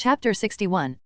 Chapter 61,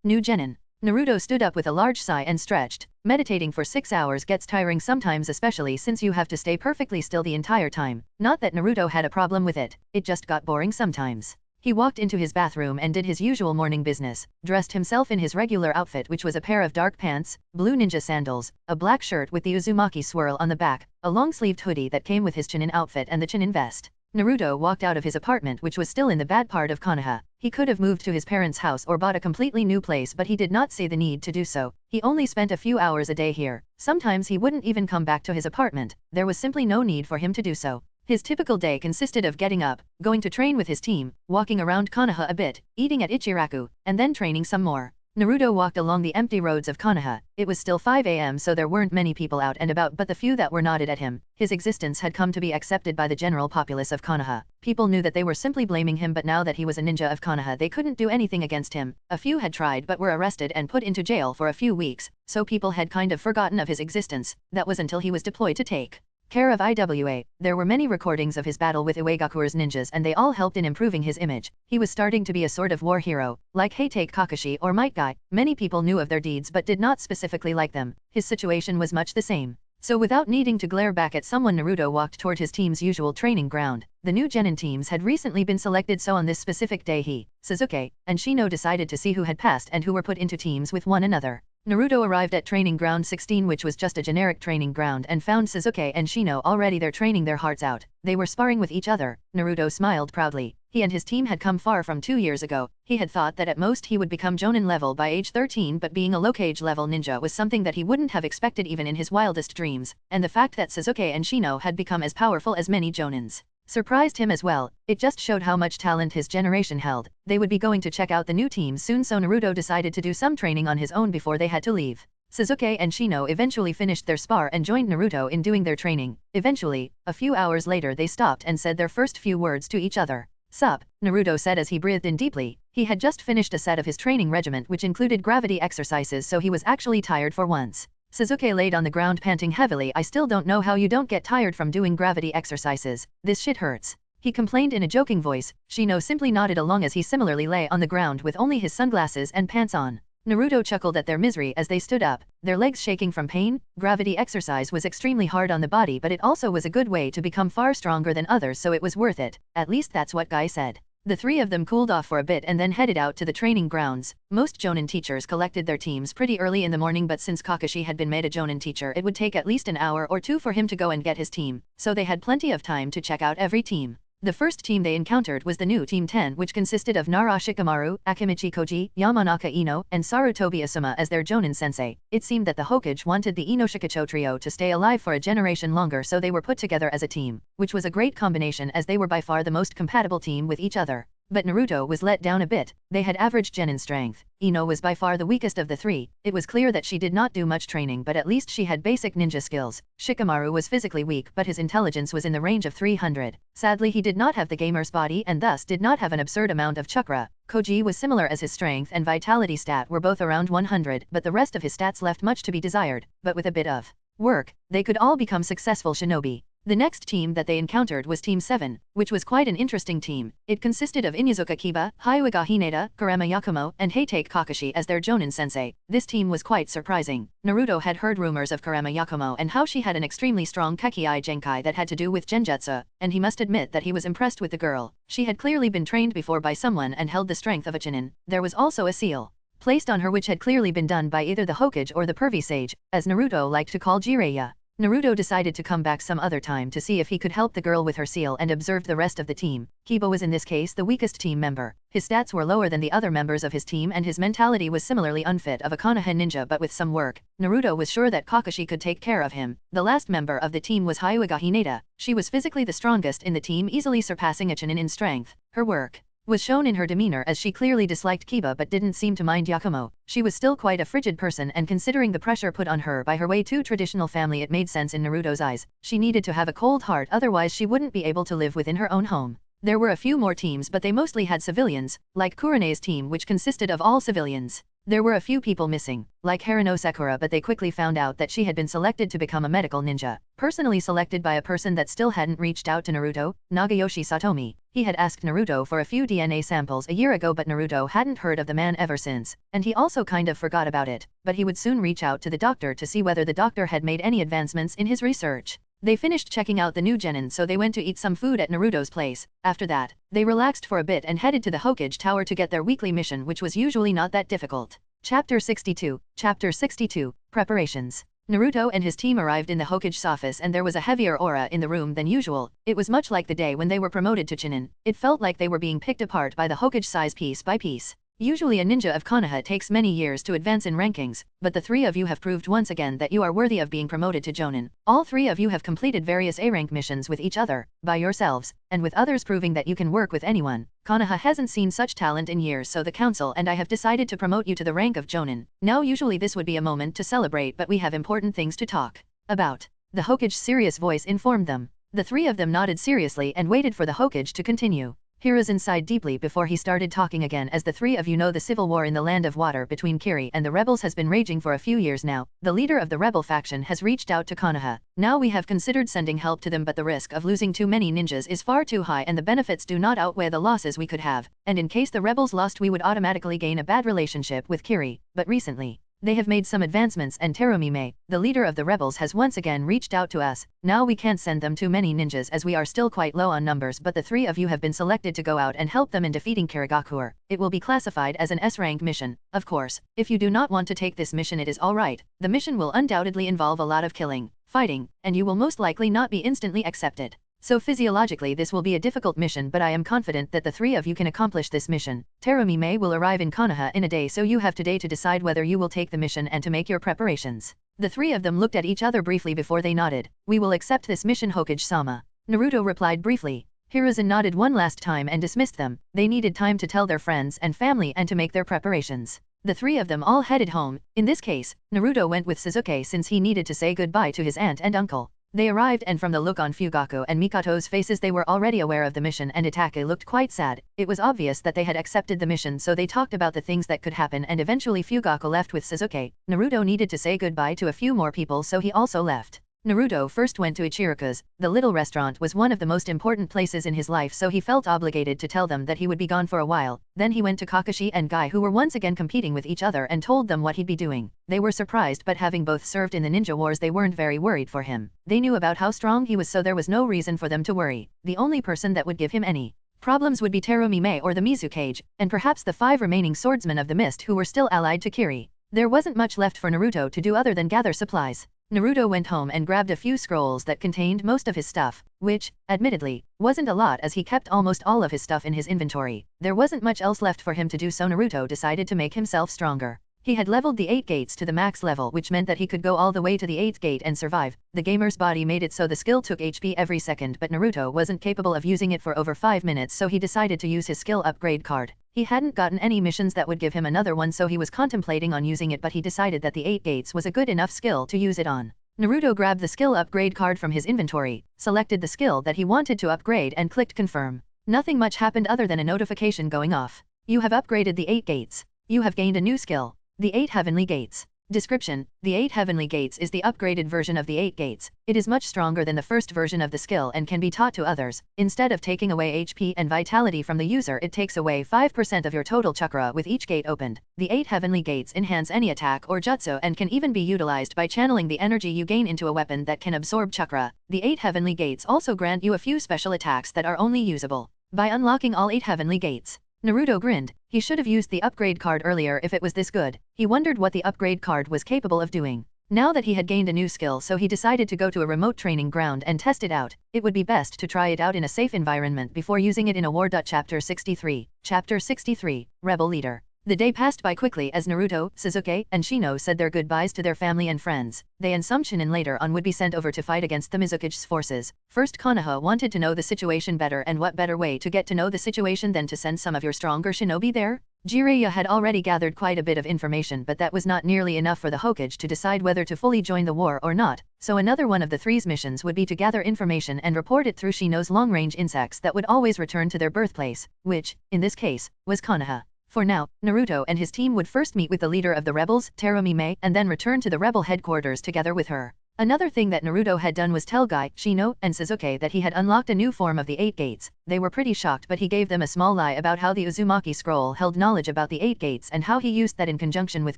New Genin. Naruto stood up with a large sigh and stretched. Meditating for 6 hours gets tiring sometimes, especially since you have to stay perfectly still the entire time. Not that Naruto had a problem with it, it just got boring sometimes. He walked into his bathroom and did his usual morning business, dressed himself in his regular outfit, which was a pair of dark pants, blue ninja sandals, a black shirt with the Uzumaki swirl on the back, a long-sleeved hoodie that came with his Chunin outfit and the Chunin vest. Naruto walked out of his apartment, which was still in the bad part of Konoha. He could have moved to his parents' house or bought a completely new place, but he did not see the need to do so. He only spent a few hours a day here. Sometimes he wouldn't even come back to his apartment. There was simply no need for him to do so. His typical day consisted of getting up, going to train with his team, walking around Konoha a bit, eating at Ichiraku, and then training some more. Naruto walked along the empty roads of Konoha. It was still 5 a.m., so there weren't many people out and about, but the few that were nodded at him. His existence had come to be accepted by the general populace of Konoha. People knew that they were simply blaming him, but now that he was a ninja of Konoha, they couldn't do anything against him. A few had tried but were arrested and put into jail for a few weeks, so people had kind of forgotten of his existence. That was until he was deployed to take care of IWA. There were many recordings of his battle with Iwagakure's ninjas, and they all helped in improving his image. He was starting to be a sort of war hero, like Heitake Kakashi or Might Guy. Many people knew of their deeds but did not specifically like them. His situation was much the same. So without needing to glare back at someone, Naruto walked toward his team's usual training ground. The new Genin teams had recently been selected, so on this specific day he, Sasuke, and Shino decided to see who had passed and who were put into teams with one another. Naruto arrived at Training Ground 16, which was just a generic training ground, and found Sasuke and Shino already there training their hearts out. They were sparring with each other. Naruto smiled proudly. He and his team had come far from 2 years ago. He had thought that at most he would become Jonin level by age 13, but being a Lokage level ninja was something that he wouldn't have expected even in his wildest dreams, and the fact that Sasuke and Shino had become as powerful as many Jonins surprised him as well. It just showed how much talent his generation held. They would be going to check out the new teams soon, so Naruto decided to do some training on his own before they had to leave. Sasuke and Shino eventually finished their spar and joined Naruto in doing their training. Eventually, a few hours later, they stopped and said their first few words to each other. "Sup," Naruto said as he breathed in deeply. He had just finished a set of his training regiment, which included gravity exercises, so he was actually tired for once. Sasuke laid on the ground panting heavily. "I still don't know how you don't get tired from doing gravity exercises. This shit hurts," he complained in a joking voice. Shino simply nodded along as he similarly lay on the ground with only his sunglasses and pants on. Naruto chuckled at their misery as they stood up, their legs shaking from pain. Gravity exercise was extremely hard on the body, but it also was a good way to become far stronger than others, so it was worth it. At least that's what Guy said. The three of them cooled off for a bit and then headed out to the training grounds. Most Jonin teachers collected their teams pretty early in the morning, but since Kakashi had been made a Jonin teacher, it would take at least an hour or two for him to go and get his team, so they had plenty of time to check out every team. The first team they encountered was the new Team 10, which consisted of Nara Shikamaru, Akimichi Koji, Yamanaka Ino, and Sarutobi Asuma as their Jonin sensei. It seemed that the Hokage wanted the Ino Shikacho trio to stay alive for a generation longer, so they were put together as a team, which was a great combination as they were by far the most compatible team with each other. But Naruto was let down a bit. They had average Genin strength. Ino was by far the weakest of the three. It was clear that she did not do much training, but at least she had basic ninja skills. Shikamaru was physically weak, but his intelligence was in the range of 300. Sadly, he did not have the gamer's body and thus did not have an absurd amount of chakra. Koji was similar, as his strength and vitality stat were both around 100, but the rest of his stats left much to be desired. But with a bit of work, they could all become successful shinobi. The next team that they encountered was Team 7, which was quite an interesting team. It consisted of Inuzuka Kiba, Hyuga Hinata, Kurama Yakumo, and Heitake Kakashi as their Jonin sensei. This team was quite surprising. Naruto had heard rumors of Kurama Yakumo and how she had an extremely strong Kekkai Genkai that had to do with genjutsu, and he must admit that he was impressed with the girl. She had clearly been trained before by someone and held the strength of a Chunin. There was also a seal placed on her, which had clearly been done by either the Hokage or the Pervy Sage, as Naruto liked to call Jiraiya. Naruto decided to come back some other time to see if he could help the girl with her seal and observed the rest of the team. Kiba was in this case the weakest team member. His stats were lower than the other members of his team and his mentality was similarly unfit of a Konoha ninja, but with some work, Naruto was sure that Kakashi could take care of him. The last member of the team was Hyuga Hinata. She was physically the strongest in the team, easily surpassing a Chunin in strength. Her work was shown in her demeanor, as she clearly disliked Kiba but didn't seem to mind Yakumo. She was still quite a frigid person, and considering the pressure put on her by her way too traditional family, it made sense in Naruto's eyes. She needed to have a cold heart, otherwise she wouldn't be able to live within her own home. There were a few more teams, but they mostly had civilians, like Kurene's team, which consisted of all civilians. There were a few people missing, like Harano Sakura, but they quickly found out that she had been selected to become a medical ninja, personally selected by a person that still hadn't reached out to Naruto, Nagayoshi Satomi. He had asked Naruto for a few DNA samples a year ago, but Naruto hadn't heard of the man ever since, and he also kind of forgot about it, but he would soon reach out to the doctor to see whether the doctor had made any advancements in his research. They finished checking out the new genin, so they went to eat some food at Naruto's place. After that, they relaxed for a bit and headed to the Hokage Tower to get their weekly mission, which was usually not that difficult. Chapter 62. Chapter 62. Preparations. Naruto and his team arrived in the Hokage's office and there was a heavier aura in the room than usual. It was much like the day when they were promoted to Chunin. It felt like they were being picked apart by the Hokage size piece by piece. Usually a ninja of Konoha takes many years to advance in rankings, but the three of you have proved once again that you are worthy of being promoted to Jonin. All three of you have completed various A-rank missions with each other, by yourselves, and with others, proving that you can work with anyone. Konoha hasn't seen such talent in years, so the council and I have decided to promote you to the rank of Jonin. Now usually this would be a moment to celebrate, but we have important things to talk about. The Hokage's serious voice informed them. The three of them nodded seriously and waited for the Hokage to continue. Hiruzen sighed deeply before he started talking again. As the three of you know, the civil war in the Land of Water between Kiri and the rebels has been raging for a few years now. The leader of the rebel faction has reached out to Konoha. Now we have considered sending help to them, but the risk of losing too many ninjas is far too high and the benefits do not outweigh the losses we could have. And in case the rebels lost, we would automatically gain a bad relationship with Kiri. But recently, they have made some advancements and Terumime, the leader of the rebels, has once again reached out to us. Now we can't send them too many ninjas as we are still quite low on numbers, but the three of you have been selected to go out and help them in defeating Kirigakure. It will be classified as an S-rank mission. Of course, if you do not want to take this mission, it is alright. The mission will undoubtedly involve a lot of killing, fighting, and you will most likely not be instantly accepted. So physiologically this will be a difficult mission, but I am confident that the three of you can accomplish this mission. Terumime will arrive in Konoha in a day, so you have today to decide whether you will take the mission and to make your preparations. The three of them looked at each other briefly before they nodded. We will accept this mission, Hokage-sama. Naruto replied briefly. Hiruzen nodded one last time and dismissed them. They needed time to tell their friends and family and to make their preparations. The three of them all headed home. In this case, Naruto went with Sasuke since he needed to say goodbye to his aunt and uncle. They arrived, and from the look on Fugaku and Mikato's faces they were already aware of the mission, and Itachi looked quite sad. It was obvious that they had accepted the mission, so they talked about the things that could happen, and eventually Fugaku left with Sasuke. Naruto needed to say goodbye to a few more people, so he also left. Naruto first went to Ichiroku's. The little restaurant was one of the most important places in his life, so he felt obligated to tell them that he would be gone for a while. Then he went to Kakashi and Guy, who were once again competing with each other, and told them what he'd be doing. They were surprised, but having both served in the ninja wars, they weren't very worried for him. They knew about how strong he was, so there was no reason for them to worry. The only person that would give him any problems would be Terumime or the Mizukage, and perhaps the 5 remaining swordsmen of the mist who were still allied to Kiri. There wasn't much left for Naruto to do other than gather supplies. Naruto went home and grabbed a few scrolls that contained most of his stuff, which, admittedly, wasn't a lot as he kept almost all of his stuff in his inventory. There wasn't much else left for him to do, so Naruto decided to make himself stronger. He had leveled the 8 gates to the max level, which meant that he could go all the way to the 8th gate and survive. The gamer's body made it so the skill took HP every second, but Naruto wasn't capable of using it for over 5 minutes, so he decided to use his skill upgrade card. He hadn't gotten any missions that would give him another one, so he was contemplating on using it, but he decided that the 8 gates was a good enough skill to use it on. Naruto grabbed the skill upgrade card from his inventory, selected the skill that he wanted to upgrade and clicked confirm. Nothing much happened other than a notification going off. You have upgraded the 8 gates. You have gained a new skill. The 8 Heavenly Gates. Description: the 8 Heavenly Gates is the upgraded version of the 8 gates. It is much stronger than the first version of the skill and can be taught to others. Instead of taking away HP and vitality from the user, it takes away 5% of your total chakra with each gate opened. The 8 Heavenly Gates enhance any attack or jutsu and can even be utilized by channeling the energy you gain into a weapon that can absorb chakra. The 8 Heavenly Gates also grant you a few special attacks that are only usable by unlocking all 8 Heavenly Gates. Naruto grinned. He should have used the upgrade card earlier if it was this good. He wondered what the upgrade card was capable of doing. Now that he had gained a new skill, so he decided to go to a remote training ground and test it out. It would be best to try it out in a safe environment before using it in a war. Chapter 63. Chapter 63. Rebel Leader. The day passed by quickly as Naruto, Sasuke, and Shino said their goodbyes to their family and friends. They and some Chunin later on would be sent over to fight against the Mizukage's forces. First, Konoha wanted to know the situation better, and what better way to get to know the situation than to send some of your stronger shinobi there? Jiraiya had already gathered quite a bit of information, but that was not nearly enough for the Hokage to decide whether to fully join the war or not, so another one of the three's missions would be to gather information and report it through Shino's long-range insects that would always return to their birthplace, which, in this case, was Konoha. For now, Naruto and his team would first meet with the leader of the rebels, Terumime, and then return to the rebel headquarters together with her. Another thing that Naruto had done was tell Guy, Shino, and Sasuke that he had unlocked a new form of the 8 gates. They were pretty shocked, but he gave them a small lie about how the Uzumaki scroll held knowledge about the 8 gates and how he used that in conjunction with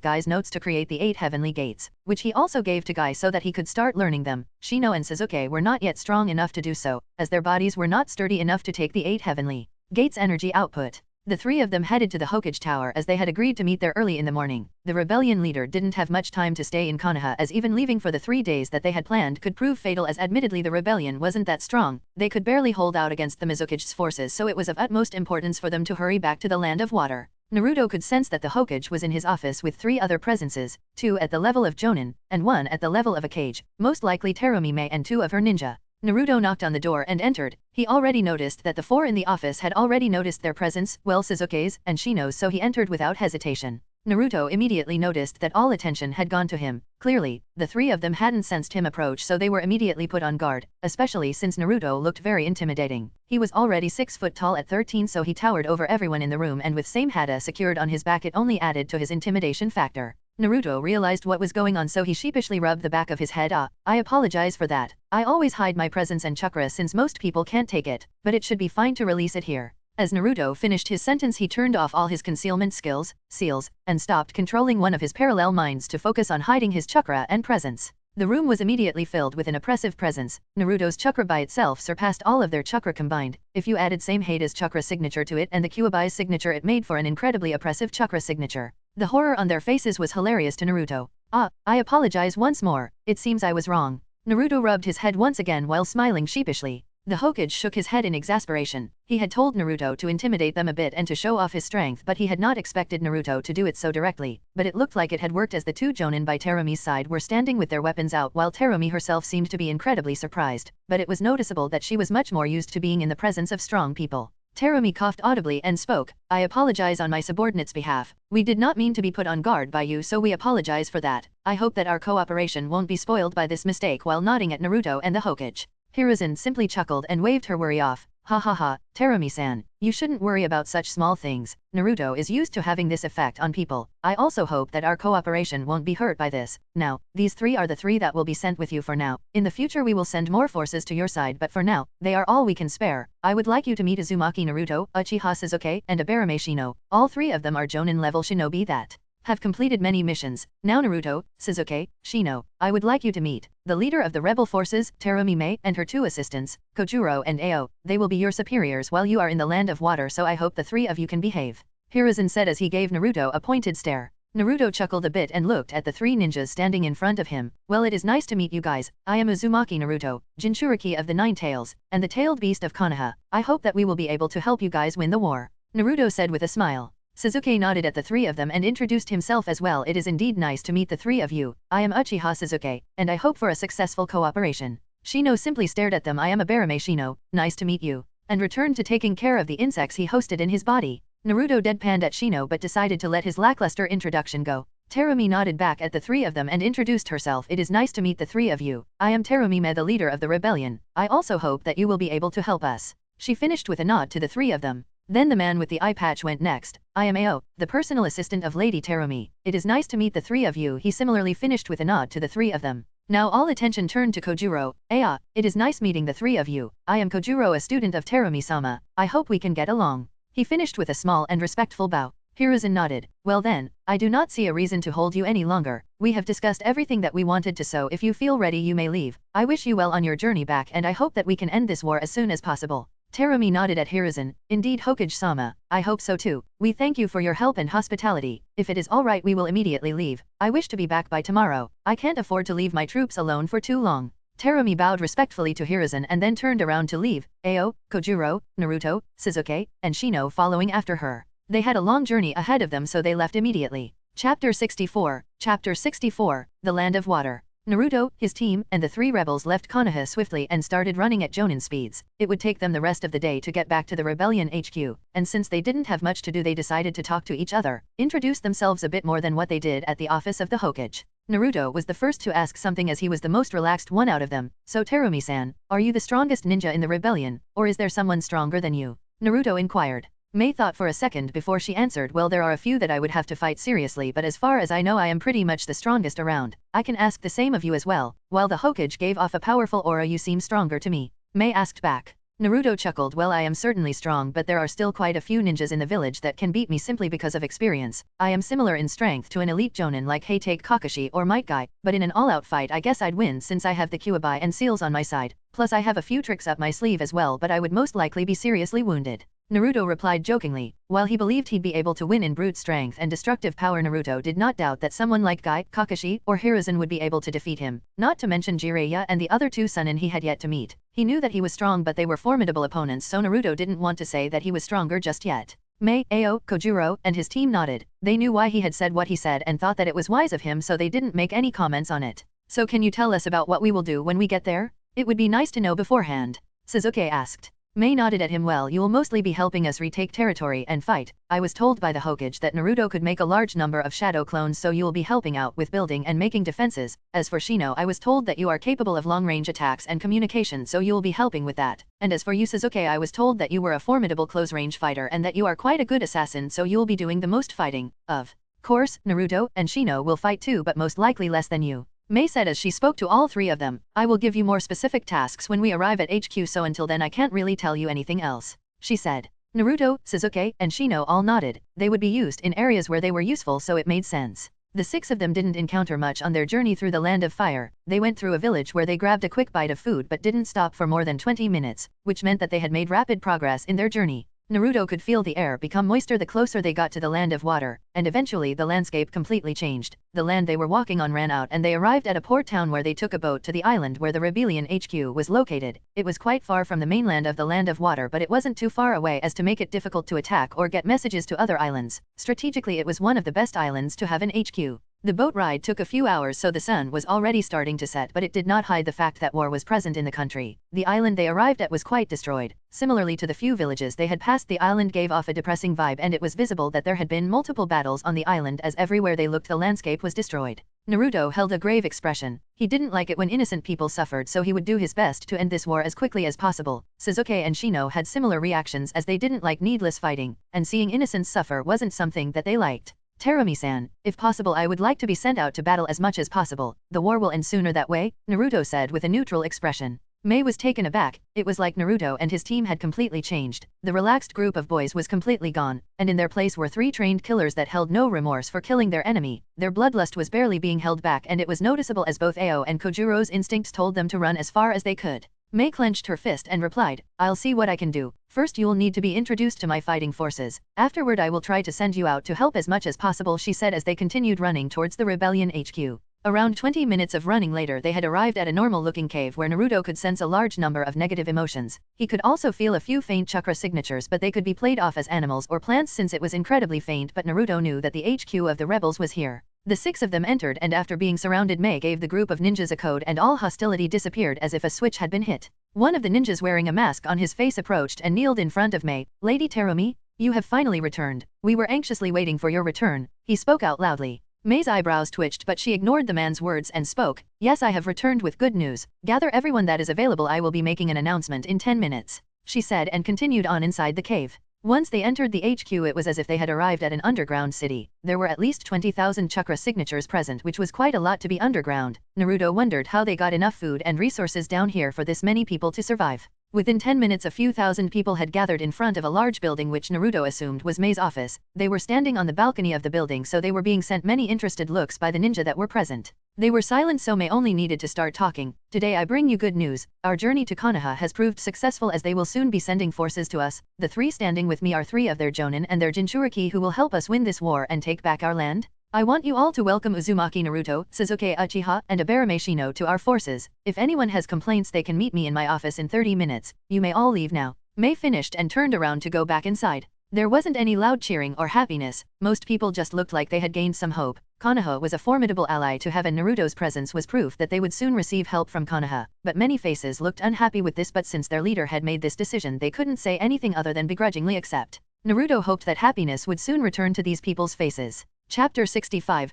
Guy's notes to create the 8 heavenly gates, which he also gave to Guy so that he could start learning them. Shino and Sasuke were not yet strong enough to do so, as their bodies were not sturdy enough to take the 8 heavenly gates energy output. The 3 of them headed to the Hokage Tower as they had agreed to meet there early in the morning. The rebellion leader didn't have much time to stay in Konoha, as even leaving for the 3 days that they had planned could prove fatal, as admittedly the rebellion wasn't that strong. They could barely hold out against the Mizukage's forces, so it was of utmost importance for them to hurry back to the land of water. Naruto could sense that the Hokage was in his office with 3 other presences, 2 at the level of Jonin, and 1 at the level of a Kage, most likely Terumi and 2 of her ninja. Naruto knocked on the door and entered. He already noticed that the 4 in the office had already noticed their presence, well, Sasuke's and Shino's, so he entered without hesitation. Naruto immediately noticed that all attention had gone to him. Clearly, the 3 of them hadn't sensed him approach, so they were immediately put on guard, especially since Naruto looked very intimidating. He was already 6 foot tall at 13, so he towered over everyone in the room, and with same hata secured on his back, it only added to his intimidation factor. Naruto realized what was going on, so he sheepishly rubbed the back of his head. I apologize for that. I always hide my presence and chakra since most people can't take it, but it should be fine to release it here. As Naruto finished his sentence, he turned off all his concealment skills, seals, and stopped controlling one of his parallel minds to focus on hiding his chakra and presence. The room was immediately filled with an oppressive presence. Naruto's chakra by itself surpassed all of their chakra combined. If you added same Hada's chakra signature to it and the Kyuubi's signature, it made for an incredibly oppressive chakra signature. The horror on their faces was hilarious to Naruto. I apologize once more. It seems I was wrong. Naruto rubbed his head once again while smiling sheepishly. The Hokage shook his head in exasperation. He had told Naruto to intimidate them a bit and to show off his strength, but he had not expected Naruto to do it so directly. But it looked like it had worked, as the 2 Jonin by Terumi's side were standing with their weapons out, while Terumi herself seemed to be incredibly surprised. But it was noticeable that she was much more used to being in the presence of strong people. Terumi coughed audibly and spoke. I apologize on my subordinate's behalf. We did not mean to be put on guard by you, so we apologize for that. I hope that our cooperation won't be spoiled by this mistake, while nodding at Naruto and the Hokage. Hiruzen simply chuckled and waved her worry off. Ha ha ha, Terumi-san, you shouldn't worry about such small things. Naruto is used to having this effect on people. I also hope that our cooperation won't be hurt by this. Now, these 3 are the 3 that will be sent with you for now. In the future we will send more forces to your side, but for now, they are all we can spare. I would like you to meet Uzumaki Naruto, Uchiha Sasuke, and Abarame Shino. All 3 of them are Jonin level shinobi that have completed many missions. Now Naruto, Sasuke, Shino, I would like you to meet the leader of the rebel forces, Terumi and her 2 assistants, Kojuro and Ao. They will be your superiors while you are in the land of water, so I hope the 3 of you can behave. Hiruzen said as he gave Naruto a pointed stare. Naruto chuckled a bit and looked at the 3 ninjas standing in front of him. Well, it is nice to meet you guys. I am Uzumaki Naruto, Jinchuriki of the 9 Tails, and the tailed beast of Konoha. I hope that we will be able to help you guys win the war, Naruto said with a smile. Sasuke nodded at the 3 of them and introduced himself as well. It is indeed nice to meet the 3 of you. I am Uchiha Sasuke, and I hope for a successful cooperation. Shino simply stared at them. I am Abarame Shino, nice to meet you, and returned to taking care of the insects he hosted in his body. Naruto deadpanned at Shino but decided to let his lackluster introduction go. Terumi nodded back at the 3 of them and introduced herself. It is nice to meet the 3 of you. I am Terumi, the leader of the rebellion. I also hope that you will be able to help us. She finished with a nod to the 3 of them. Then the man with the eye patch went next. I am Ao, the personal assistant of Lady Terumi. It is nice to meet the 3 of you. He similarly finished with a nod to the 3 of them. Now all attention turned to Kojuro. It is nice meeting the 3 of you. I am Kojuro, a student of Terumi-sama. I hope we can get along. He finished with a small and respectful bow. Hiruzen nodded. Well then, I do not see a reason to hold you any longer. We have discussed everything that we wanted to, so if you feel ready you may leave. I wish you well on your journey back, and I hope that we can end this war as soon as possible. Terumi nodded at Hiruzen. Indeed, Hokage-sama, I hope so too. We thank you for your help and hospitality. If it is all right, we will immediately leave. I wish to be back by tomorrow. I can't afford to leave my troops alone for too long. Terumi bowed respectfully to Hiruzen and then turned around to leave. Ao, Kojuro, Naruto, Sasuke, and Shino following after her. They had a long journey ahead of them, so they left immediately. Chapter 64. Chapter 64. The Land of Water. Naruto, his team, and the 3 rebels left Konoha swiftly and started running at Jonin speeds. It would take them the rest of the day to get back to the rebellion HQ, and since they didn't have much to do, they decided to talk to each other, introduce themselves a bit more than what they did at the office of the Hokage. Naruto was the first to ask something as he was the most relaxed one out of them. So Terumi-san, are you the strongest ninja in the rebellion, or is there someone stronger than you? Naruto inquired. Mei thought for a second before she answered, well, there are a few that I would have to fight seriously, but as far as I know I am pretty much the strongest around. I can ask the same of you as well. While the Hokage gave off a powerful aura, you seem stronger to me. Mei asked back. Naruto chuckled, well, I am certainly strong, but there are still quite a few ninjas in the village that can beat me simply because of experience. I am similar in strength to an elite jonin like hey take Kakashi or Might Guy, but in an all-out fight I guess I'd win since I have the Kyuubi and seals on my side, plus I have a few tricks up my sleeve as well, but I would most likely be seriously wounded. Naruto replied jokingly. While he believed he'd be able to win in brute strength and destructive power, Naruto did not doubt that someone like Guy, Kakashi, or Hiruzen would be able to defeat him, not to mention Jiraiya and the other two Sannin he had yet to meet. He knew that he was strong, but they were formidable opponents, so Naruto didn't want to say that he was stronger just yet. Mei, Ao, Kojuro, and his team nodded. They knew why he had said what he said and thought that it was wise of him, so they didn't make any comments on it. So can you tell us about what we will do when we get there? It would be nice to know beforehand. Sasuke asked. Mei nodded at him. Well, you will mostly be helping us retake territory and fight. I was told by the Hokage that Naruto could make a large number of shadow clones, so you will be helping out with building and making defenses. As for Shino, I was told that you are capable of long-range attacks and communication, so you will be helping with that. And as for you, Sasuke, I was told that you were a formidable close-range fighter and that you are quite a good assassin, so you will be doing the most fighting. Of course, Naruto and Shino will fight too, but most likely less than you. Mei said as she spoke to all three of them. I will give you more specific tasks when we arrive at HQ, so until then I can't really tell you anything else, she said. Naruto, Sasuke, and Shino all nodded. They would be used in areas where they were useful, so it made sense. The six of them didn't encounter much on their journey through the land of fire. They went through a village where they grabbed a quick bite of food but didn't stop for more than 20 minutes, which meant that they had made rapid progress in their journey. Naruto could feel the air become moister the closer they got to the land of water, and eventually the landscape completely changed. The land they were walking on ran out and they arrived at a port town where they took a boat to the island where the rebellion HQ was located. It was quite far from the mainland of the land of water, but it wasn't too far away as to make it difficult to attack or get messages to other islands. Strategically, it was one of the best islands to have an HQ. The boat ride took a few hours, so the sun was already starting to set, but it did not hide the fact that war was present in the country. The island they arrived at was quite destroyed. Similarly to the few villages they had passed, the island gave off a depressing vibe, and it was visible that there had been multiple battles on the island, as everywhere they looked the landscape was destroyed. Naruto held a grave expression. He didn't like it when innocent people suffered, so he would do his best to end this war as quickly as possible. Sasuke and Shino had similar reactions, as they didn't like needless fighting, and seeing innocents suffer wasn't something that they liked. Terumi-san, if possible I would like to be sent out to battle as much as possible. The war will end sooner that way, Naruto said with a neutral expression. Mei was taken aback. It was like Naruto and his team had completely changed. The relaxed group of boys was completely gone, and in their place were three trained killers that held no remorse for killing their enemy. Their bloodlust was barely being held back, and it was noticeable as both Ao and Kojuro's instincts told them to run as far as they could. Mei clenched her fist and replied, I'll see what I can do. First you'll need to be introduced to my fighting forces. Afterward I will try to send you out to help as much as possible, she said as they continued running towards the rebellion HQ. Around 20 minutes of running later they had arrived at a normal-looking cave where Naruto could sense a large number of negative emotions. He could also feel a few faint chakra signatures, but they could be played off as animals or plants since it was incredibly faint, but Naruto knew that the HQ of the rebels was here. The six of them entered, and after being surrounded, Mei gave the group of ninjas a code and all hostility disappeared as if a switch had been hit. One of the ninjas wearing a mask on his face approached and kneeled in front of Mei. Lady Terumi, you have finally returned. We were anxiously waiting for your return, he spoke out loudly. Mei's eyebrows twitched, but she ignored the man's words and spoke. Yes, I have returned with good news. Gather everyone that is available. I will be making an announcement in 10 minutes, she said and continued on inside the cave. Once they entered the HQ, it was as if they had arrived at an underground city. There were at least 20,000 chakra signatures present, which was quite a lot to be underground. Naruto wondered how they got enough food and resources down here for this many people to survive. Within 10 minutes a few thousand people had gathered in front of a large building which Naruto assumed was Mei's office. They were standing on the balcony of the building, so they were being sent many interested looks by the ninja that were present. They were silent, so Mei only needed to start talking. Today I bring you good news. Our journey to Konoha has proved successful, as they will soon be sending forces to us. The three standing with me are three of their Jonin and their Jinchuriki who will help us win this war and take back our land. I want you all to welcome Uzumaki Naruto, Sasuke Uchiha, and Abarame Shino to our forces. If anyone has complaints they can meet me in my office in 30 minutes. You may all leave now. Mei finished and turned around to go back inside. There wasn't any loud cheering or happiness. Most people just looked like they had gained some hope. Konoha was a formidable ally to have, and Naruto's presence was proof that they would soon receive help from Konoha. But many faces looked unhappy with this, but since their leader had made this decision they couldn't say anything other than begrudgingly accept. Naruto hoped that happiness would soon return to these people's faces. Chapter 65,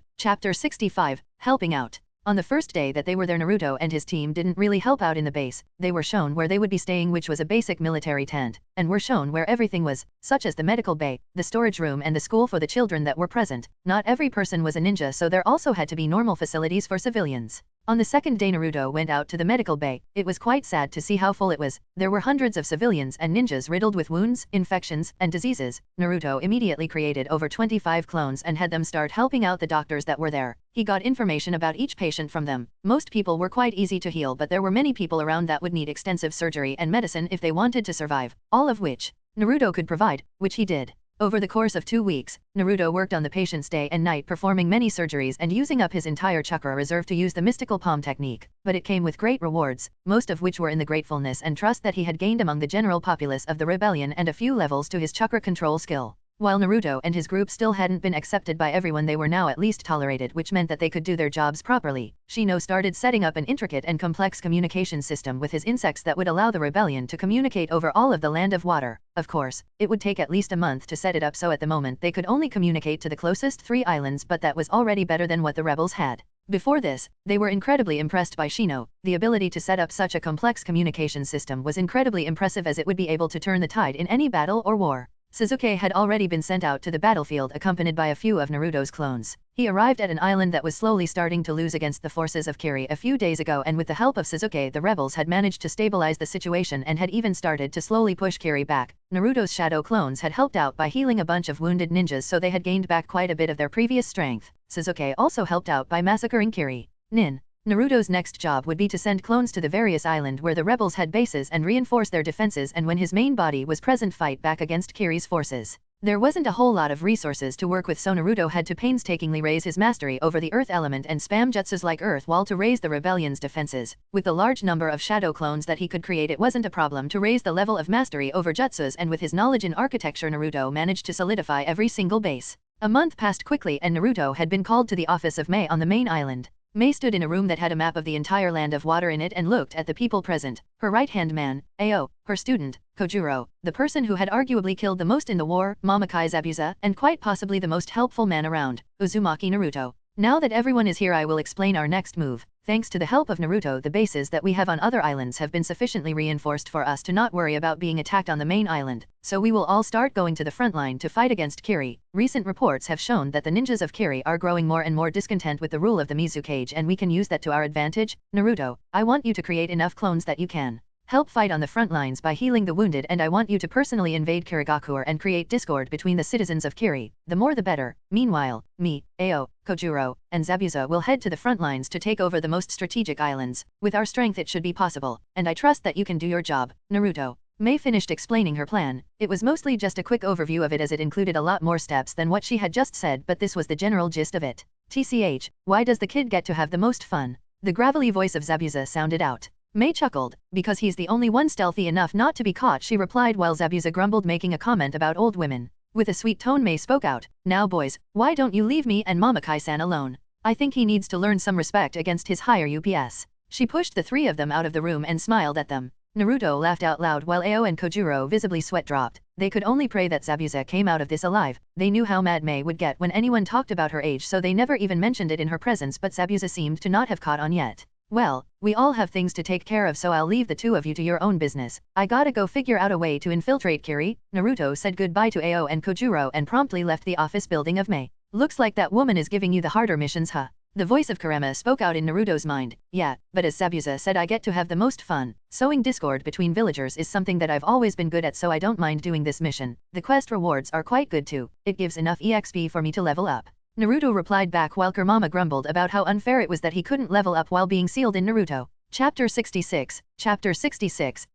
Helping Out. On the first day that they were there, Naruto and his team didn't really help out in the base. They were shown where they would be staying, which was a basic military tent, and were shown where everything was, such as the medical bay, the storage room and the school for the children that were present. Not every person was a ninja, so there also had to be normal facilities for civilians. On the second day Naruto went out to the medical bay. It was quite sad to see how full it was. There were hundreds of civilians and ninjas riddled with wounds, infections, and diseases. Naruto immediately created over 25 clones and had them start helping out the doctors that were there. He got information about each patient from them. Most people were quite easy to heal, but there were many people around that would need extensive surgery and medicine if they wanted to survive, all of which Naruto could provide, which he did. Over the course of 2 weeks, Naruto worked on the patients day and night, performing many surgeries and using up his entire chakra reserve to use the mystical palm technique. But it came with great rewards, most of which were in the gratefulness and trust that he had gained among the general populace of the rebellion and a few levels to his chakra control skill. While Naruto and his group still hadn't been accepted by everyone, they were now at least tolerated, which meant that they could do their jobs properly. Shino started setting up an intricate and complex communication system with his insects that would allow the rebellion to communicate over all of the land of water. Of course, it would take at least a month to set it up, so at the moment they could only communicate to the closest 3 islands, but that was already better than what the rebels had. Before this, they were incredibly impressed by Shino. The ability to set up such a complex communication system was incredibly impressive, as it would be able to turn the tide in any battle or war. Sasuke had already been sent out to the battlefield accompanied by a few of Naruto's clones. He arrived at an island that was slowly starting to lose against the forces of Kiri a few days ago, and with the help of Sasuke the rebels had managed to stabilize the situation and had even started to slowly push Kiri back. Naruto's shadow clones had helped out by healing a bunch of wounded ninjas, so they had gained back quite a bit of their previous strength. Sasuke also helped out by massacring Kiri. Naruto's next job would be to send clones to the various island where the rebels had bases and reinforce their defenses, and when his main body was present, fight back against Kiri's forces. There wasn't a whole lot of resources to work with, so Naruto had to painstakingly raise his mastery over the earth element and spam jutsus like Earth Wall to raise the rebellion's defenses. With the large number of shadow clones that he could create, it wasn't a problem to raise the level of mastery over jutsus, and with his knowledge in architecture Naruto managed to solidify every single base. A month passed quickly and Naruto had been called to the office of Mei on the main island. Mei stood in a room that had a map of the entire land of water in it and looked at the people present. Her right-hand man, Ao, her student, Kojuro, the person who had arguably killed the most in the war, Mamakai Zabuza, and quite possibly the most helpful man around, Uzumaki Naruto. Now that everyone is here, I will explain our next move. Thanks to the help of Naruto, the bases that we have on other islands have been sufficiently reinforced for us to not worry about being attacked on the main island, so we will all start going to the front line to fight against Kiri. Recent reports have shown that the ninjas of Kiri are growing more and more discontent with the rule of the Mizukage, and we can use that to our advantage. Naruto, I want you to create enough clones that you can help fight on the front lines by healing the wounded, and I want you to personally invade Kirigakure and create discord between the citizens of Kiri. The more the better. Meanwhile, me, Ao, Kojuro, and Zabuza will head to the front lines to take over the most strategic islands. With our strength it should be possible, and I trust that you can do your job, Naruto. Mei finished explaining her plan. It was mostly just a quick overview of it, as it included a lot more steps than what she had just said, but this was the general gist of it. TCH, why does the kid get to have the most fun? The gravelly voice of Zabuza sounded out. Mei chuckled. Because he's the only one stealthy enough not to be caught, she replied, while Zabuza grumbled, making a comment about old women. With a sweet tone, Mei spoke out. Now boys, why don't you leave me and Mamakai-san alone? I think he needs to learn some respect against his higher UPS. She pushed the 3 of them out of the room and smiled at them. Naruto laughed out loud while Ao and Kojuro visibly sweat dropped. They could only pray that Zabuza came out of this alive. They knew how mad Mei would get when anyone talked about her age, so they never even mentioned it in her presence, but Zabuza seemed to not have caught on yet. Well, we all have things to take care of, so I'll leave the 2 of you to your own business. I gotta go figure out a way to infiltrate Kiri. Naruto said goodbye to Ao and Kojuro and promptly left the office building of Mei. Looks like that woman is giving you the harder missions, huh? The voice of Kurama spoke out in Naruto's mind. Yeah, but as Zabuza said, I get to have the most fun. Sowing discord between villagers is something that I've always been good at, so I don't mind doing this mission. The quest rewards are quite good too. It gives enough EXP for me to level up. Naruto replied back while Kurama grumbled about how unfair it was that he couldn't level up while being sealed in Naruto. Chapter 66,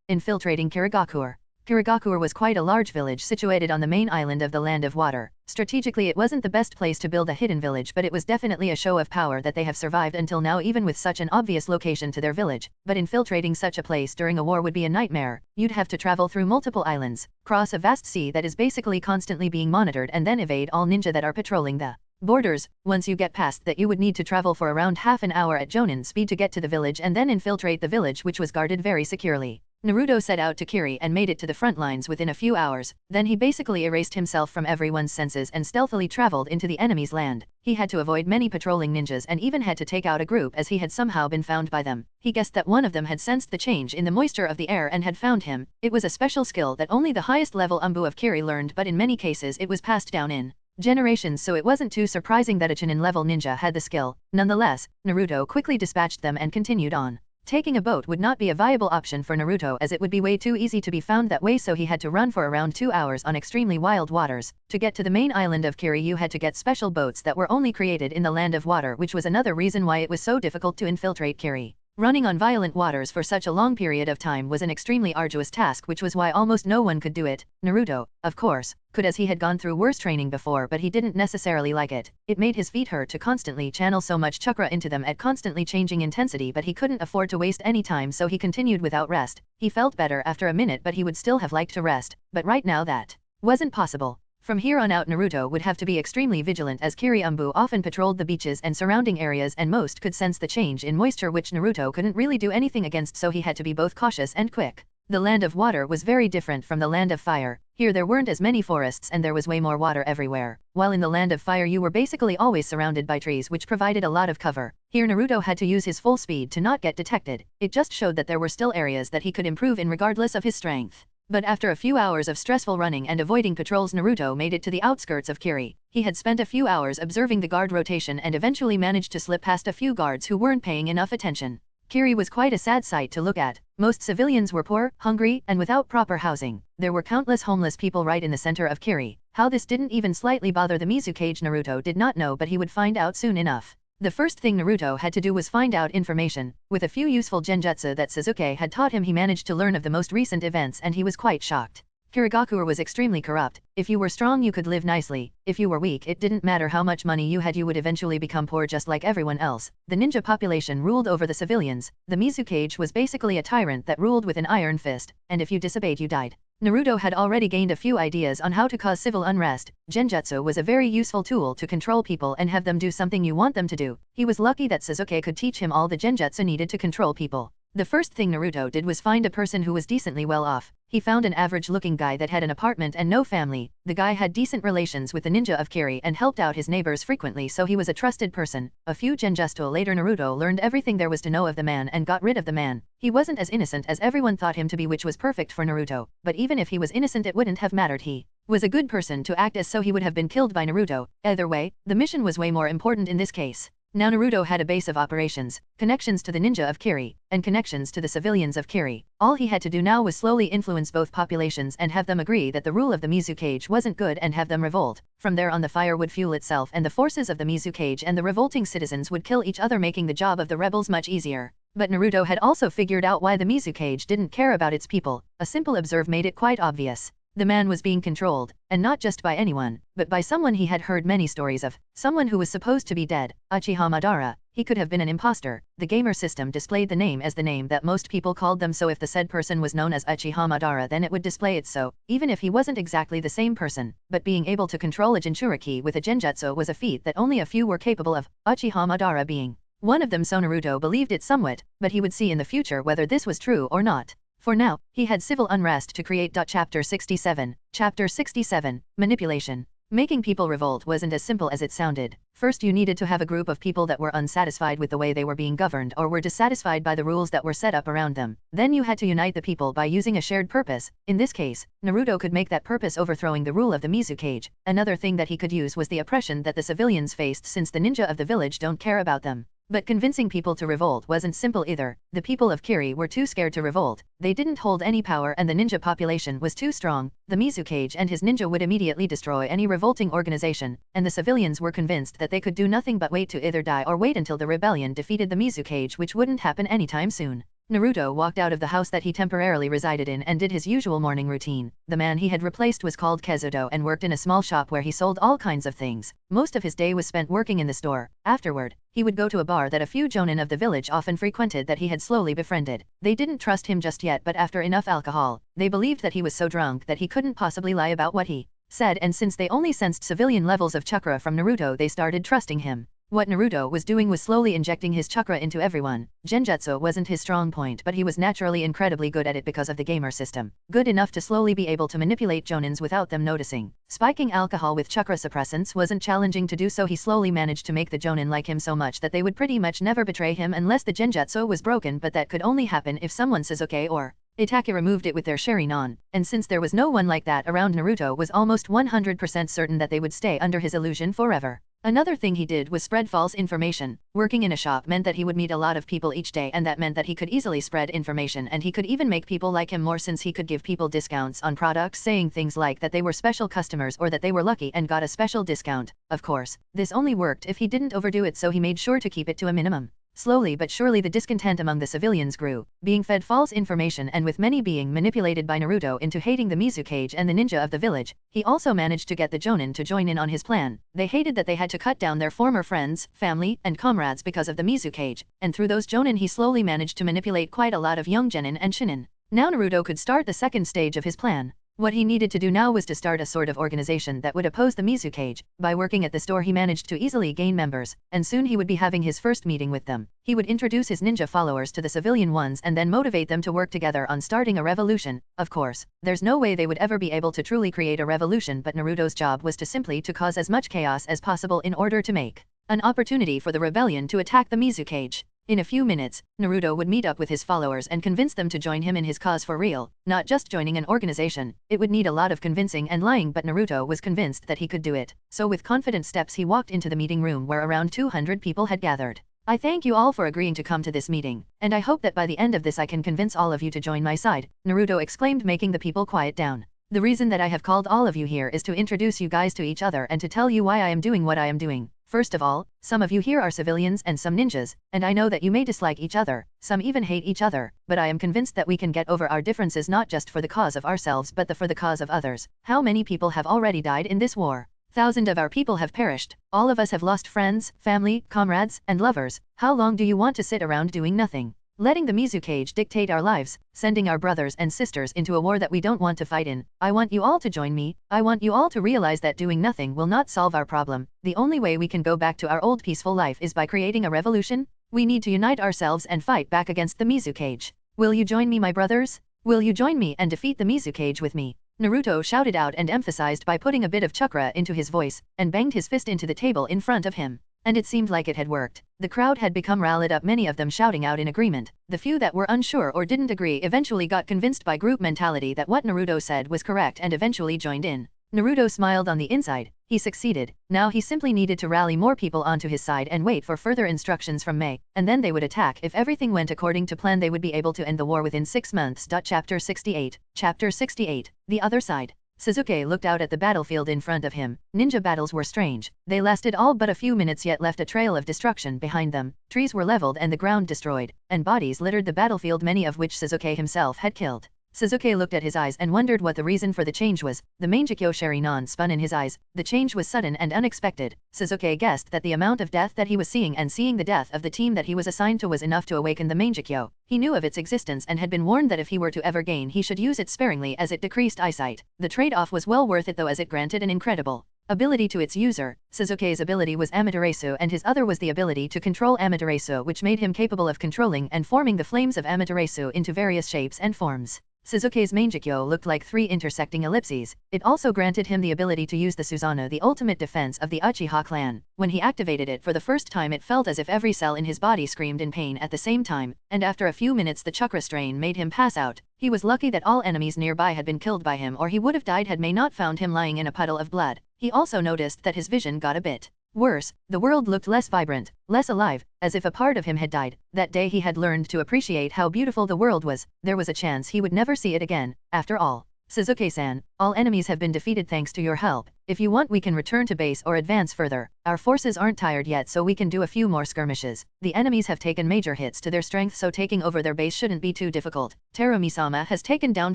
Infiltrating Kirigakure. Kirigakure was quite a large village situated on the main island of the Land of Water. Strategically it wasn't the best place to build a hidden village, but it was definitely a show of power that they have survived until now, even with such an obvious location to their village. But infiltrating such a place during a war would be a nightmare. You'd have to travel through multiple islands, cross a vast sea that is basically constantly being monitored, and then evade all ninja that are patrolling the borders. Once you get past that, you would need to travel for around half an hour at Jonin speed to get to the village and then infiltrate the village, which was guarded very securely. Naruto set out to Kiri and made it to the front lines within a few hours, then he basically erased himself from everyone's senses and stealthily traveled into the enemy's land. He had to avoid many patrolling ninjas and even had to take out a group as he had somehow been found by them. He guessed that one of them had sensed the change in the moisture of the air and had found him. It was a special skill that only the highest level Umbu of Kiri learned, but in many cases it was passed down in generations, so it wasn't too surprising that a Chunin level ninja had the skill. Nonetheless, Naruto quickly dispatched them and continued on. Taking a boat would not be a viable option for Naruto as it would be way too easy to be found that way, so he had to run for around 2 hours on extremely wild waters. To get to the main island of Kiri you had to get special boats that were only created in the land of water, which was another reason why it was so difficult to infiltrate Kiri. Running on violent waters for such a long period of time was an extremely arduous task, which was why almost no one could do it. Naruto, of course, could, as he had gone through worse training before, but he didn't necessarily like it. It made his feet hurt to constantly channel so much chakra into them at constantly changing intensity, but he couldn't afford to waste any time, so he continued without rest. He felt better after a minute, but he would still have liked to rest, but right now that wasn't possible. From here on out Naruto would have to be extremely vigilant as Kiri Umbu often patrolled the beaches and surrounding areas and most could sense the change in moisture which Naruto couldn't really do anything against, so he had to be both cautious and quick. The land of water was very different from the land of fire. Here there weren't as many forests and there was way more water everywhere. While in the land of fire you were basically always surrounded by trees which provided a lot of cover. Here Naruto had to use his full speed to not get detected. It just showed that there were still areas that he could improve in regardless of his strength. But after a few hours of stressful running and avoiding patrols Naruto made it to the outskirts of Kiri. He had spent a few hours observing the guard rotation and eventually managed to slip past a few guards who weren't paying enough attention. Kiri was quite a sad sight to look at. Most civilians were poor, hungry, and without proper housing. There were countless homeless people right in the center of Kiri. How this didn't even slightly bother the Mizukage Naruto did not know, but he would find out soon enough. The first thing Naruto had to do was find out information. With a few useful genjutsu that Sasuke had taught him, he managed to learn of the most recent events and he was quite shocked. Kirigakure was extremely corrupt. If you were strong you could live nicely. If you were weak it didn't matter how much money you had, you would eventually become poor just like everyone else. The ninja population ruled over the civilians. The Mizukage was basically a tyrant that ruled with an iron fist, and if you disobeyed you died. Naruto had already gained a few ideas on how to cause civil unrest. Genjutsu was a very useful tool to control people and have them do something you want them to do. He was lucky that Sasuke could teach him all the genjutsu needed to control people. The first thing Naruto did was find a person who was decently well off. He found an average-looking guy that had an apartment and no family. The guy had decent relations with the ninja of Kiri and helped out his neighbors frequently, so he was a trusted person. A few genjutsu later Naruto learned everything there was to know of the man and got rid of the man. He wasn't as innocent as everyone thought him to be, which was perfect for Naruto, but even if he was innocent it wouldn't have mattered. He was a good person to act as, so he would have been killed by Naruto. Either way, the mission was way more important in this case. Now Naruto had a base of operations, connections to the ninja of Kiri, and connections to the civilians of Kiri. All he had to do now was slowly influence both populations and have them agree that the rule of the Mizukage wasn't good and have them revolt. From there on the fire would fuel itself and the forces of the Mizukage and the revolting citizens would kill each other, making the job of the rebels much easier. But Naruto had also figured out why the Mizukage didn't care about its people. A simple observe made it quite obvious. The man was being controlled, and not just by anyone, but by someone he had heard many stories of, someone who was supposed to be dead, Uchiha Madara. He could have been an imposter. The gamer system displayed the name as the name that most people called them, so if the said person was known as Uchiha Madara then it would display it so, even if he wasn't exactly the same person. But being able to control a Jinchuriki with a genjutsu was a feat that only a few were capable of, Uchiha Madara being one of them, so Naruto believed it somewhat, but he would see in the future whether this was true or not. For now, he had civil unrest to create. Chapter 67. Chapter 67. Manipulation. Making people revolt wasn't as simple as it sounded. First you needed to have a group of people that were unsatisfied with the way they were being governed or were dissatisfied by the rules that were set up around them. Then you had to unite the people by using a shared purpose. In this case, Naruto could make that purpose overthrowing the rule of the Mizukage. Another thing that he could use was the oppression that the civilians faced, since the ninja of the village don't care about them. But convincing people to revolt wasn't simple either. The people of Kiri were too scared to revolt. They didn't hold any power and the ninja population was too strong. The Mizukage and his ninja would immediately destroy any revolting organization, and the civilians were convinced that they could do nothing but wait to either die or wait until the rebellion defeated the Mizukage, which wouldn't happen anytime soon. Naruto walked out of the house that he temporarily resided in and did his usual morning routine. The man he had replaced was called Kezuto and worked in a small shop where he sold all kinds of things. Most of his day was spent working in the store. Afterward, he would go to a bar that a few jonin of the village often frequented that he had slowly befriended. They didn't trust him just yet, but after enough alcohol, they believed that he was so drunk that he couldn't possibly lie about what he said, and since they only sensed civilian levels of chakra from Naruto they started trusting him. What Naruto was doing was slowly injecting his chakra into everyone. Genjutsu wasn't his strong point, but he was naturally incredibly good at it because of the gamer system. Good enough to slowly be able to manipulate jonins without them noticing. Spiking alcohol with chakra suppressants wasn't challenging to do, so he slowly managed to make the jonin like him so much that they would pretty much never betray him unless the genjutsu was broken, but that could only happen if someone Sasuke or Itachi removed it with their Sharingan, and since there was no one like that around, Naruto was almost 100% certain that they would stay under his illusion forever. Another thing he did was spread false information. Working in a shop meant that he would meet a lot of people each day, and that meant that he could easily spread information, and he could even make people like him more since he could give people discounts on products, saying things like that they were special customers or that they were lucky and got a special discount. Of course, this only worked if he didn't overdo it, so he made sure to keep it to a minimum. Slowly but surely the discontent among the civilians grew, being fed false information and with many being manipulated by Naruto into hating the Mizukage and the ninja of the village. He also managed to get the jonin to join in on his plan. They hated that they had to cut down their former friends, family, and comrades because of the Mizukage, and through those jonin he slowly managed to manipulate quite a lot of young genin and shinin. Now Naruto could start the second stage of his plan. What he needed to do now was to start a sort of organization that would oppose the Mizukage. By working at the store he managed to easily gain members, and soon he would be having his first meeting with them. He would introduce his ninja followers to the civilian ones and then motivate them to work together on starting a revolution. Of course, there's no way they would ever be able to truly create a revolution, but Naruto's job was to simply to cause as much chaos as possible in order to make an opportunity for the rebellion to attack the Mizukage. In a few minutes, Naruto would meet up with his followers and convince them to join him in his cause for real, not just joining an organization. It would need a lot of convincing and lying, but Naruto was convinced that he could do it. So with confident steps he walked into the meeting room where around 200 people had gathered. I thank you all for agreeing to come to this meeting, and I hope that by the end of this I can convince all of you to join my side, Naruto exclaimed, making the people quiet down. The reason that I have called all of you here is to introduce you guys to each other and to tell you why I am doing what I am doing. First of all, some of you here are civilians and some ninjas, and I know that you may dislike each other, some even hate each other, but I am convinced that we can get over our differences not just for the cause of ourselves but for the cause of others. How many people have already died in this war? Thousands of our people have perished. All of us have lost friends, family, comrades, and lovers. How long do you want to sit around doing nothing? Letting the Mizukage dictate our lives, sending our brothers and sisters into a war that we don't want to fight in. I want you all to join me. I want you all to realize that doing nothing will not solve our problem. The only way we can go back to our old peaceful life is by creating a revolution. We need to unite ourselves and fight back against the Mizukage. Will you join me, my brothers? Will you join me and defeat the Mizukage with me? Naruto shouted out and emphasized by putting a bit of chakra into his voice, and banged his fist into the table in front of him. And it seemed like it had worked. The crowd had become rallied up, many of them shouting out in agreement. The few that were unsure or didn't agree eventually got convinced by group mentality that what Naruto said was correct and eventually joined in. Naruto smiled on the inside. He succeeded. Now he simply needed to rally more people onto his side and wait for further instructions from Mei, and then they would attack. If everything went according to plan, they would be able to end the war within 6 months. Chapter 68. Chapter 68. The other side. Sasuke looked out at the battlefield in front of him. Ninja battles were strange. They lasted all but a few minutes yet left a trail of destruction behind them. Trees were leveled and the ground destroyed, and bodies littered the battlefield, many of which Sasuke himself had killed. Sasuke looked at his eyes and wondered what the reason for the change was. The Mangekyo Sharingan spun in his eyes. The change was sudden and unexpected. Sasuke guessed that the amount of death that he was seeing and seeing the death of the team that he was assigned to was enough to awaken the Mangekyo. He knew of its existence and had been warned that if he were to ever gain, he should use it sparingly as it decreased eyesight. The trade-off was well worth it though, as it granted an incredible ability to its user. Sasuke's ability was Amaterasu and his other was the ability to control Amaterasu, which made him capable of controlling and forming the flames of Amaterasu into various shapes and forms. Sasuke's Mangekyo looked like 3 intersecting ellipses. It also granted him the ability to use the Susanoo, the ultimate defense of the Uchiha clan. When he activated it for the first time, it felt as if every cell in his body screamed in pain at the same time, and after a few minutes the chakra strain made him pass out. He was lucky that all enemies nearby had been killed by him, or he would have died had Mei not found him lying in a puddle of blood. He also noticed that his vision got a bit worse. The world looked less vibrant, less alive, as if a part of him had died. That day he had learned to appreciate how beautiful the world was. There was a chance he would never see it again. After all, Sasuke-san, all enemies have been defeated thanks to your help. If you want, we can return to base or advance further. Our forces aren't tired yet, so we can do a few more skirmishes. The enemies have taken major hits to their strength, so taking over their base shouldn't be too difficult. Terumi-sama has taken down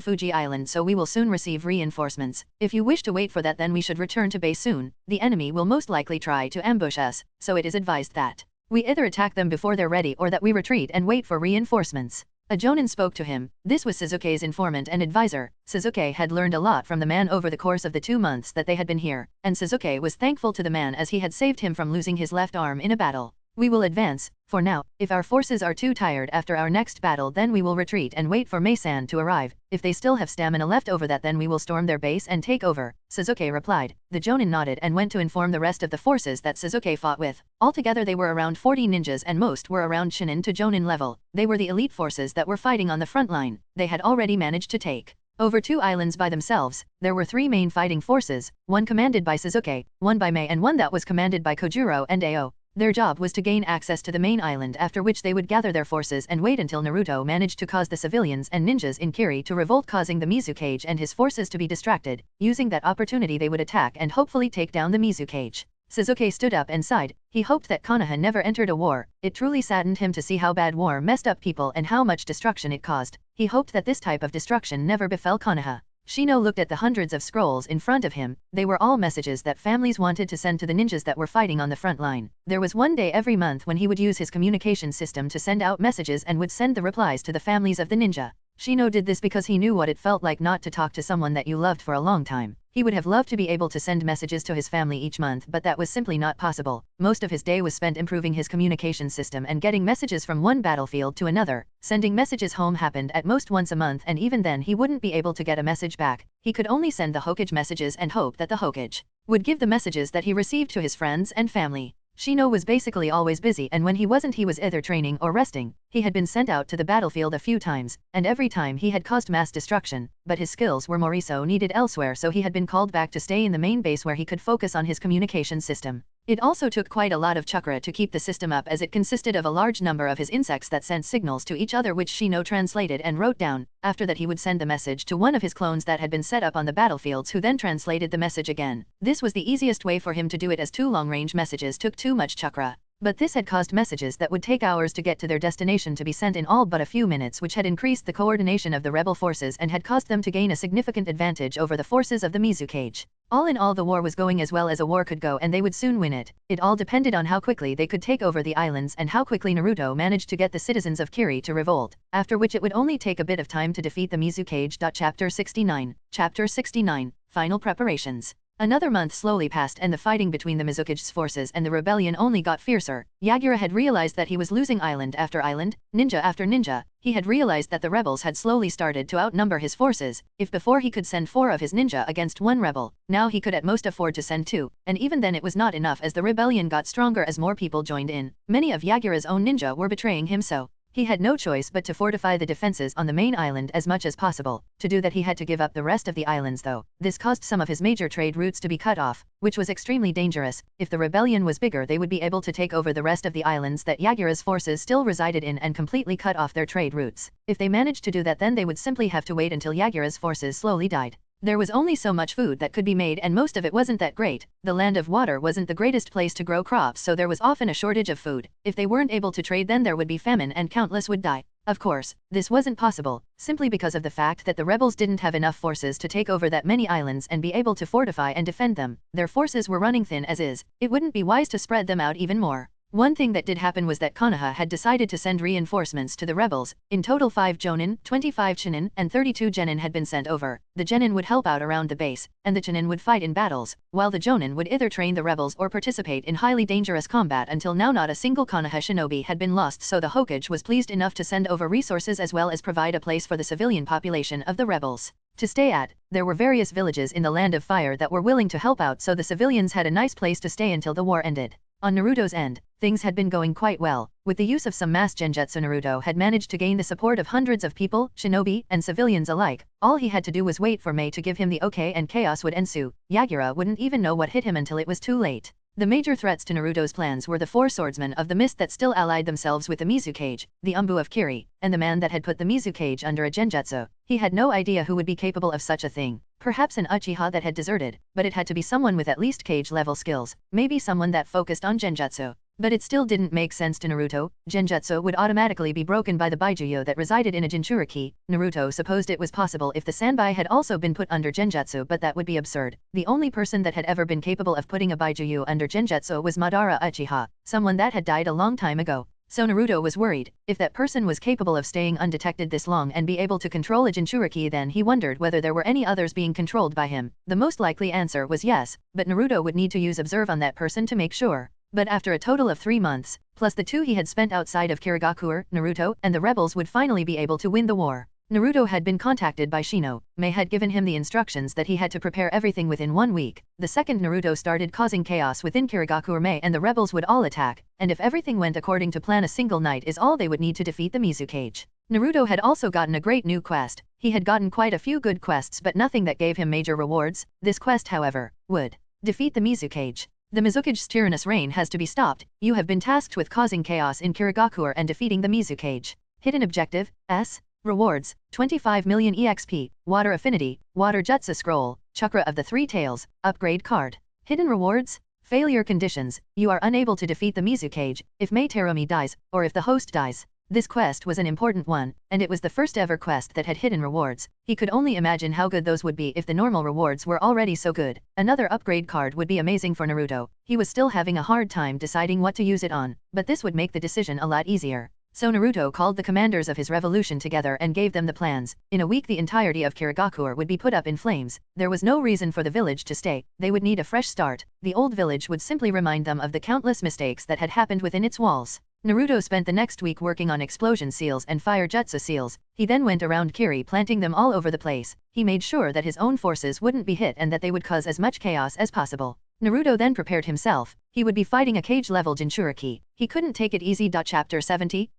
Fuji Island, so we will soon receive reinforcements. If you wish to wait for that, then we should return to base soon. The enemy will most likely try to ambush us, so it is advised that we either attack them before they're ready or that we retreat and wait for reinforcements. A jonin spoke to him. This was Suzuki's informant and advisor. Suzuki had learned a lot from the man over the course of the 2 months that they had been here, and Suzuki was thankful to the man as he had saved him from losing his left arm in a battle. We will advance, for now. If our forces are too tired after our next battle, then we will retreat and wait for Mei-san to arrive. If they still have stamina left over, that then we will storm their base and take over, Suzuki replied. The jonin nodded and went to inform the rest of the forces that Suzuki fought with. Altogether they were around 40 ninjas and most were around shinin to jonin level. They were the elite forces that were fighting on the front line. They had already managed to take over 2 islands by themselves. There were 3 main fighting forces, one commanded by Suzuki, one by Mei and one that was commanded by Kojuro and Ao. Their job was to gain access to the main island, after which they would gather their forces and wait until Naruto managed to cause the civilians and ninjas in Kiri to revolt, causing the Mizukage and his forces to be distracted. Using that opportunity they would attack and hopefully take down the Mizukage. Suzuki stood up and sighed. He hoped that Konoha never entered a war. It truly saddened him to see how bad war messed up people and how much destruction it caused. He hoped that this type of destruction never befell Konoha. Shino looked at the hundreds of scrolls in front of him. They were all messages that families wanted to send to the ninjas that were fighting on the front line. There was one day every month when he would use his communication system to send out messages and would send the replies to the families of the ninja. Shino did this because he knew what it felt like not to talk to someone that you loved for a long time. He would have loved to be able to send messages to his family each month, but that was simply not possible. Most of his day was spent improving his communication system and getting messages from one battlefield to another. Sending messages home happened at most once a month, and even then he wouldn't be able to get a message back. He could only send the Hokage messages and hope that the Hokage would give the messages that he received to his friends and family. Shino was basically always busy, and when he wasn't he was either training or resting. He had been sent out to the battlefield a few times, and every time he had caused mass destruction, but his skills were more so needed elsewhere, so he had been called back to stay in the main base where he could focus on his communication system. It also took quite a lot of chakra to keep the system up, as it consisted of a large number of his insects that sent signals to each other, which Shino translated and wrote down. After that he would send the message to one of his clones that had been set up on the battlefields, who then translated the message again. This was the easiest way for him to do it, as 2 long-range messages took too much chakra. But this had caused messages that would take hours to get to their destination to be sent in all but a few minutes, which had increased the coordination of the rebel forces and had caused them to gain a significant advantage over the forces of the Mizukage. All in all, the war was going as well as a war could go, and they would soon win it. It all depended on how quickly they could take over the islands and how quickly Naruto managed to get the citizens of Kiri to revolt, after which it would only take a bit of time to defeat the Mizukage. Chapter 69. Chapter 69. Final preparations. Another month slowly passed, and the fighting between the Mizukage's forces and the rebellion only got fiercer. Yagura had realized that he was losing island after island, ninja after ninja. He had realized that the rebels had slowly started to outnumber his forces. If before he could send 4 of his ninja against 1 rebel, now he could at most afford to send 2, and even then it was not enough, as the rebellion got stronger as more people joined in. Many of Yagura's own ninja were betraying him, so he had no choice but to fortify the defenses on the main island as much as possible. To do that he had to give up the rest of the islands, though. This caused some of his major trade routes to be cut off, which was extremely dangerous. If the rebellion was bigger, they would be able to take over the rest of the islands that Yagura's forces still resided in and completely cut off their trade routes. If they managed to do that, then they would simply have to wait until Yagura's forces slowly died. There was only so much food that could be made, and most of it wasn't that great. The land of water wasn't the greatest place to grow crops, so there was often a shortage of food. If they weren't able to trade, then there would be famine and countless would die. Of course, this wasn't possible, simply because of the fact that the rebels didn't have enough forces to take over that many islands and be able to fortify and defend them. Their forces were running thin as is. It wouldn't be wise to spread them out even more. One thing that did happen was that Konoha had decided to send reinforcements to the rebels. In total 5 jonin, 25 chinin, and 32 genin had been sent over. The genin would help out around the base, and the chinin would fight in battles, while the jonin would either train the rebels or participate in highly dangerous combat. Until now not a single Konoha shinobi had been lost, so the Hokage was pleased enough to send over resources as well as provide a place for the civilian population of the rebels to stay at. There were various villages in the Land of Fire that were willing to help out, so the civilians had a nice place to stay until the war ended. On Naruto's end, things had been going quite well. With the use of some mass genjutsu, Naruto had managed to gain the support of hundreds of people, shinobi, and civilians alike. All he had to do was wait for Mei to give him the okay, and chaos would ensue. Yagura wouldn't even know what hit him until it was too late. The major threats to Naruto's plans were the 4 swordsmen of the mist that still allied themselves with the Mizukage, the Umbu of Kiri, and the man that had put the Mizukage under a genjutsu. He had no idea who would be capable of such a thing. Perhaps an Uchiha that had deserted, but it had to be someone with at least Kage-level skills, maybe someone that focused on genjutsu. But it still didn't make sense to Naruto. Genjutsu would automatically be broken by the Baijuyo that resided in a Jinchuriki. Naruto supposed it was possible if the Sanbai had also been put under Genjutsu, but that would be absurd. The only person that had ever been capable of putting a Baijuyo under Genjutsu was Madara Uchiha, someone that had died a long time ago. So Naruto was worried. If that person was capable of staying undetected this long and be able to control a Jinchuriki, then he wondered whether there were any others being controlled by him. The most likely answer was yes, but Naruto would need to use observe on that person to make sure. But after a total of 3 months, plus the 2 he had spent outside of Kirigakure, Naruto and the rebels would finally be able to win the war. Naruto had been contacted by Shino. Mei had given him the instructions that he had to prepare everything within 1 week. The second Naruto started causing chaos within Kirigakure, Mei and the rebels would all attack, and if everything went according to plan, a single night is all they would need to defeat the Mizukage. Naruto had also gotten a great new quest. He had gotten quite a few good quests but nothing that gave him major rewards. This quest, however, would defeat the Mizukage. The Mizukage's tyrannous reign has to be stopped. You have been tasked with causing chaos in Kirigakure and defeating the Mizukage. Hidden objective, S. Rewards, 25 million EXP, Water Affinity, Water Jutsu Scroll, Chakra of the Three Tails, Upgrade Card. Hidden rewards, Failure conditions, you are unable to defeat the Mizukage, if Mei Terumi dies, or if the host dies. This quest was an important one, and it was the first ever quest that had hidden rewards. He could only imagine how good those would be if the normal rewards were already so good. Another upgrade card would be amazing for Naruto. He was still having a hard time deciding what to use it on, but this would make the decision a lot easier. So Naruto called the commanders of his revolution together and gave them the plans. In a week the entirety of Kirigakure would be put up in flames. There was no reason for the village to stay. They would need a fresh start. The old village would simply remind them of the countless mistakes that had happened within its walls. Naruto spent the next week working on explosion seals and fire jutsu seals. He then went around Kiri planting them all over the place. He made sure that his own forces wouldn't be hit and that they would cause as much chaos as possible. Naruto then prepared himself. He would be fighting a cage-level Jinchuriki. He couldn't take it easy. Chapter 70,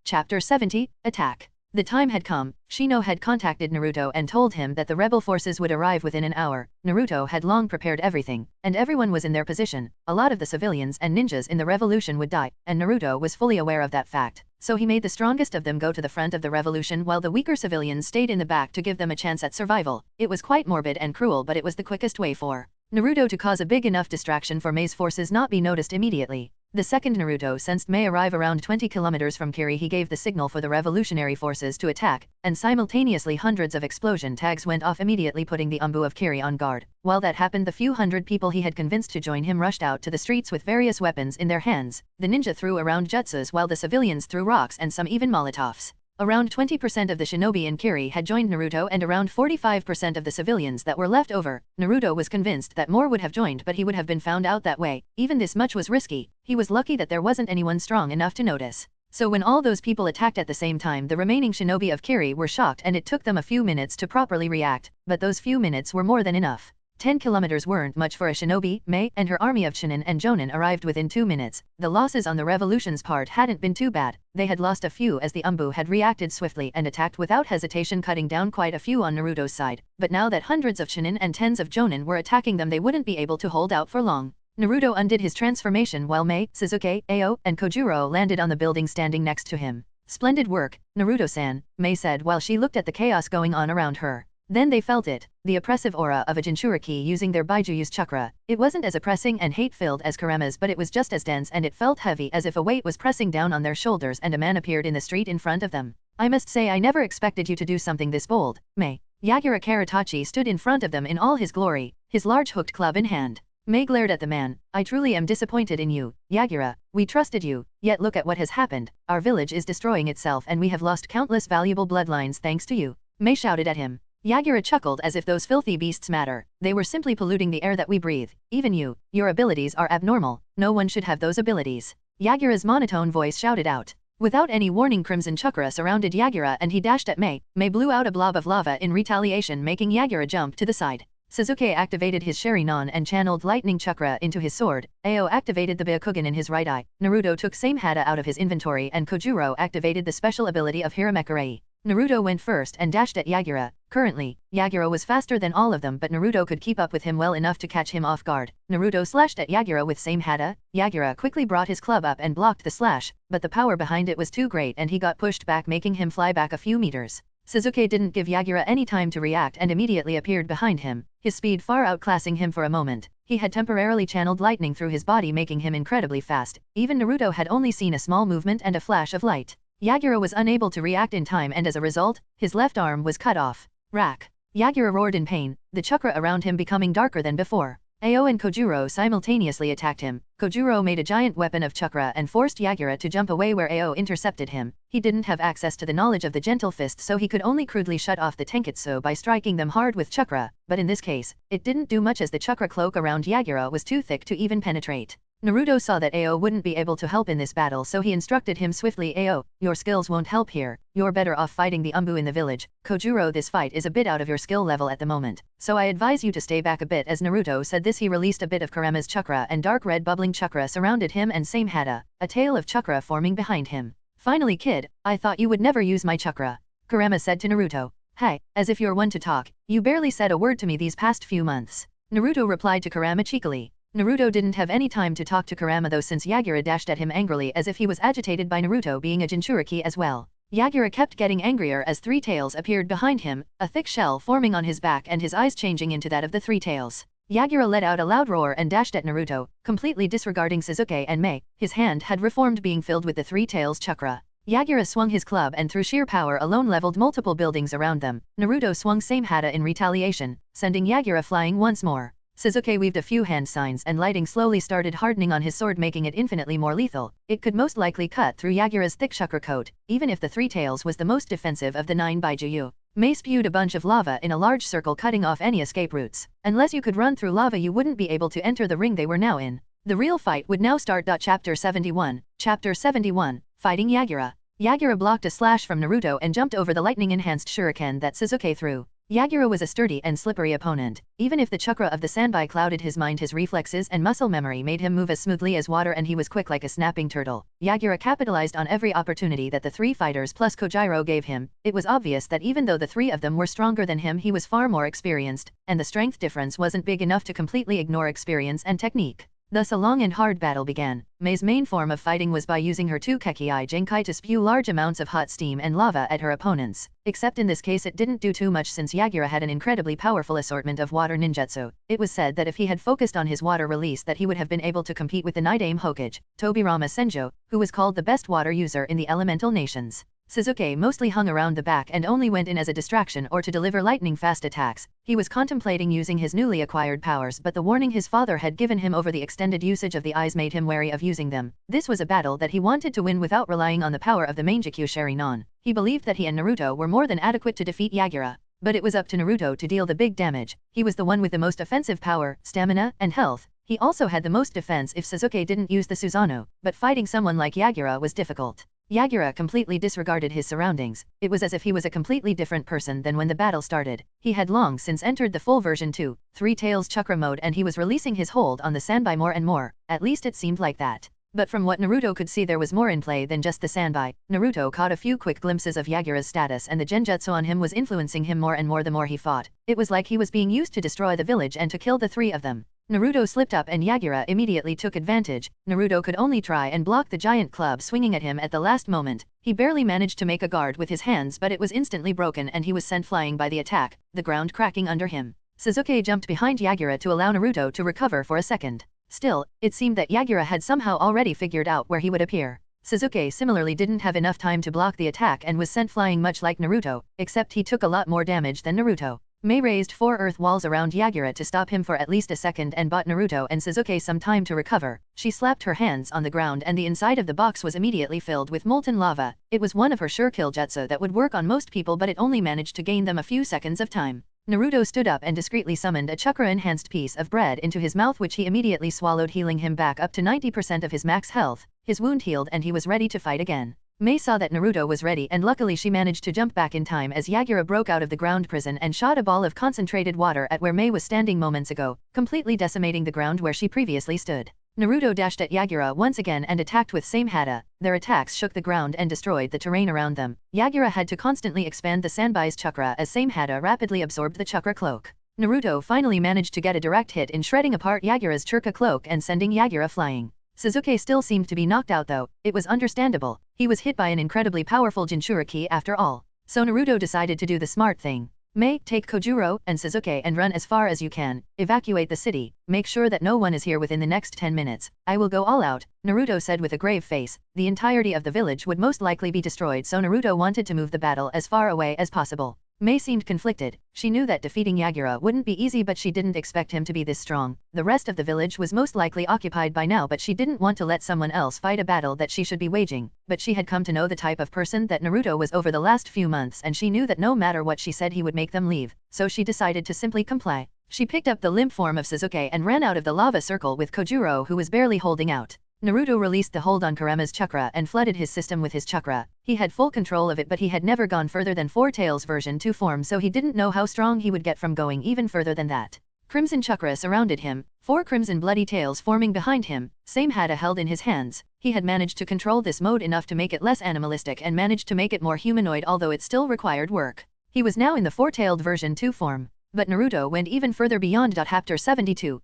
Attack. The time had come. Shino had contacted Naruto and told him that the rebel forces would arrive within an hour. Naruto had long prepared everything, and everyone was in their position. A lot of the civilians and ninjas in the revolution would die, and Naruto was fully aware of that fact. So he made the strongest of them go to the front of the revolution while the weaker civilians stayed in the back to give them a chance at survival. It was quite morbid and cruel, but it was the quickest way for Naruto to cause a big enough distraction for Mei's forces not be noticed immediately. The second Naruto sensed Mei arrive around 20 kilometers from Kiri, he gave the signal for the revolutionary forces to attack, and simultaneously hundreds of explosion tags went off immediately, putting the Umbu of Kiri on guard. While that happened, the few hundred people he had convinced to join him rushed out to the streets with various weapons in their hands. The ninja threw around jutsus while the civilians threw rocks and some even molotovs. Around 20% of the shinobi in Kiri had joined Naruto and around 45% of the civilians that were left over. Naruto was convinced that more would have joined, but he would have been found out that way. Even this much was risky. He was lucky that there wasn't anyone strong enough to notice. So when all those people attacked at the same time, the remaining shinobi of Kiri were shocked and it took them a few minutes to properly react, but those few minutes were more than enough. 10 kilometers weren't much for a shinobi. Mei and her army of Chunin and Jonin arrived within 2 minutes. The losses on the revolution's part hadn't been too bad. They had lost a few as the Umbu had reacted swiftly and attacked without hesitation, cutting down quite a few on Naruto's side. But now that hundreds of Chunin and tens of Jonin were attacking them, they wouldn't be able to hold out for long. Naruto undid his transformation while Mei, Sasuke, Ao, and Kojuro landed on the building standing next to him. Splendid work, Naruto-san, Mei said while she looked at the chaos going on around her. Then they felt it, the oppressive aura of a Jinchuriki using their Baijuyu's chakra. It wasn't as oppressing and hate-filled as Kurama's, but it was just as dense, and it felt heavy as if a weight was pressing down on their shoulders, and a man appeared in the street in front of them. I must say I never expected you to do something this bold, Mei. Yagura Karatachi stood in front of them in all his glory, his large hooked club in hand. Mei glared at the man. I truly am disappointed in you, Yagura. We trusted you, yet look at what has happened. Our village is destroying itself and we have lost countless valuable bloodlines thanks to you. Mei shouted at him. Yagura chuckled as if those filthy beasts matter. They were simply polluting the air that we breathe. Even you, your abilities are abnormal. No one should have those abilities. Yagura's monotone voice shouted out. Without any warning, crimson chakra surrounded Yagura and he dashed at Mei. Mei blew out a blob of lava in retaliation, making Yagura jump to the side. Sasuke activated his Sharingan and channeled lightning chakra into his sword. Ao activated the Byakugan in his right eye. Naruto took Same Hada out of his inventory and Kojuro activated the special ability of Hiramekurei. Naruto went first and dashed at Yagura. Currently, Yagura was faster than all of them, but Naruto could keep up with him well enough to catch him off guard. Naruto slashed at Yagura with Same Hada. Yagura quickly brought his club up and blocked the slash, but the power behind it was too great and he got pushed back, making him fly back a few meters. Sasuke didn't give Yagura any time to react and immediately appeared behind him, his speed far outclassing him for a moment. He had temporarily channeled lightning through his body, making him incredibly fast. Even Naruto had only seen a small movement and a flash of light. Yagura was unable to react in time and as a result, his left arm was cut off. Rack! Yagura roared in pain, the chakra around him becoming darker than before. Ao and Kojuro simultaneously attacked him. Kojuro made a giant weapon of chakra and forced Yagura to jump away where Ao intercepted him. He didn't have access to the knowledge of the gentle fist, so he could only crudely shut off the tenketsu by striking them hard with chakra, but in this case, it didn't do much as the chakra cloak around Yagura was too thick to even penetrate. Naruto saw that Ao wouldn't be able to help in this battle, so he instructed him swiftly, Ao, your skills won't help here, you're better off fighting the Umbu in the village. Kojuro, this fight is a bit out of your skill level at the moment, so I advise you to stay back a bit. As Naruto said this, he released a bit of Kurama's chakra, and dark red bubbling chakra surrounded him and same had a tail of chakra forming behind him. Finally, kid, I thought you would never use my chakra, Kurama said to Naruto. Hey, as if you're one to talk, you barely said a word to me these past few months. Naruto replied to Kurama cheekily. Naruto didn't have any time to talk to Kurama though, since Yagura dashed at him angrily as if he was agitated by Naruto being a Jinchuriki as well. Yagura kept getting angrier as three tails appeared behind him, a thick shell forming on his back and his eyes changing into that of the three tails. Yagura let out a loud roar and dashed at Naruto, completely disregarding Sasuke and Mei. His hand had reformed, being filled with the three tails chakra. Yagura swung his club and through sheer power alone leveled multiple buildings around them. Naruto swung same hata in retaliation, sending Yagura flying once more. Sasuke weaved a few hand signs and lighting slowly started hardening on his sword, making it infinitely more lethal. It could most likely cut through Yagura's thick chakra coat, even if the three tails was the most defensive of the 9 Baijuyu. Mei spewed a bunch of lava in a large circle, cutting off any escape routes. Unless you could run through lava, you wouldn't be able to enter the ring they were now in. The real fight would now start. Chapter 71. Chapter 71. Fighting Yagura. Yagura blocked a slash from Naruto and jumped over the lightning-enhanced shuriken that Sasuke threw. Yagura was a sturdy and slippery opponent. Even if the chakra of the Sanbai clouded his mind, his reflexes and muscle memory made him move as smoothly as water, and he was quick like a snapping turtle. Yagura capitalized on every opportunity that the three fighters plus Kojiro gave him. It was obvious that even though the three of them were stronger than him, he was far more experienced, and the strength difference wasn't big enough to completely ignore experience and technique. Thus a long and hard battle began. Mei's main form of fighting was by using her two Kekii Genkai to spew large amounts of hot steam and lava at her opponents. Except in this case it didn't do too much, since Yagura had an incredibly powerful assortment of water ninjutsu. It was said that if he had focused on his water release that he would have been able to compete with the Night-Aim Hokage, Tobirama Senjo, who was called the best water user in the elemental nations. Sasuke mostly hung around the back and only went in as a distraction or to deliver lightning-fast attacks. He was contemplating using his newly acquired powers, but the warning his father had given him over the extended usage of the eyes made him wary of using them. This was a battle that he wanted to win without relying on the power of the Mangekyou Sharingan. He believed that he and Naruto were more than adequate to defeat Yagura. But it was up to Naruto to deal the big damage. He was the one with the most offensive power, stamina, and health. He also had the most defense if Sasuke didn't use the Susanoo, but fighting someone like Yagura was difficult. Yagura completely disregarded his surroundings. It was as if he was a completely different person than when the battle started. He had long since entered the full version 2, Three Tails Chakra mode, and he was releasing his hold on the Sanbai more and more. At least it seemed like that. But from what Naruto could see, there was more in play than just the Sanbai. Naruto caught a few quick glimpses of Yagura's status, and the genjutsu on him was influencing him more and more the more he fought. It was like he was being used to destroy the village and to kill the three of them. Naruto slipped up and Yagura immediately took advantage. Naruto could only try and block the giant club swinging at him at the last moment. He barely managed to make a guard with his hands, but it was instantly broken and he was sent flying by the attack, the ground cracking under him. Sasuke jumped behind Yagura to allow Naruto to recover for a second. Still, it seemed that Yagura had somehow already figured out where he would appear. Sasuke similarly didn't have enough time to block the attack and was sent flying much like Naruto, except he took a lot more damage than Naruto. Mei raised 4 earth walls around Yagura to stop him for at least a second and bought Naruto and Sasuke some time to recover. She slapped her hands on the ground and the inside of the box was immediately filled with molten lava. It was one of her sure kill jutsu that would work on most people, but it only managed to gain them a few seconds of time. Naruto stood up and discreetly summoned a chakra-enhanced piece of bread into his mouth, which he immediately swallowed, healing him back up to 90% of his max health. His wound healed and he was ready to fight again. Mei saw that Naruto was ready and luckily she managed to jump back in time as Yagura broke out of the ground prison and shot a ball of concentrated water at where Mei was standing moments ago, completely decimating the ground where she previously stood. Naruto dashed at Yagura once again and attacked with same hata. Their attacks shook the ground and destroyed the terrain around them. Yagura had to constantly expand the Sanbai's chakra as same hata rapidly absorbed the chakra cloak. Naruto finally managed to get a direct hit in shredding apart Yagura's chakra cloak and sending Yagura flying. Sasuke still seemed to be knocked out though. It was understandable. He was hit by an incredibly powerful Jinchuriki after all. So Naruto decided to do the smart thing. Mei, take Kojuro and Sasuke and run as far as you can. Evacuate the city. Make sure that no one is here within the next 10 minutes. I will go all out, Naruto said with a grave face. The entirety of the village would most likely be destroyed, so Naruto wanted to move the battle as far away as possible. Mei seemed conflicted. She knew that defeating Yagura wouldn't be easy, but she didn't expect him to be this strong. The rest of the village was most likely occupied by now, but she didn't want to let someone else fight a battle that she should be waging. But she had come to know the type of person that Naruto was over the last few months, and she knew that no matter what she said he would make them leave, so she decided to simply comply. She picked up the limp form of Sasuke and ran out of the lava circle with Kojuro, who was barely holding out. Naruto released the hold on Kurama's chakra and flooded his system with his chakra. He had full control of it, but he had never gone further than Four Tails version 2 form, so he didn't know how strong he would get from going even further than that. Crimson chakra surrounded him, 4 crimson bloody tails forming behind him, same Hada held in his hands. He had managed to control this mode enough to make it less animalistic and managed to make it more humanoid, although it still required work. He was now in the four-tailed version 2 form. But Naruto went even further beyond. Chapter 72,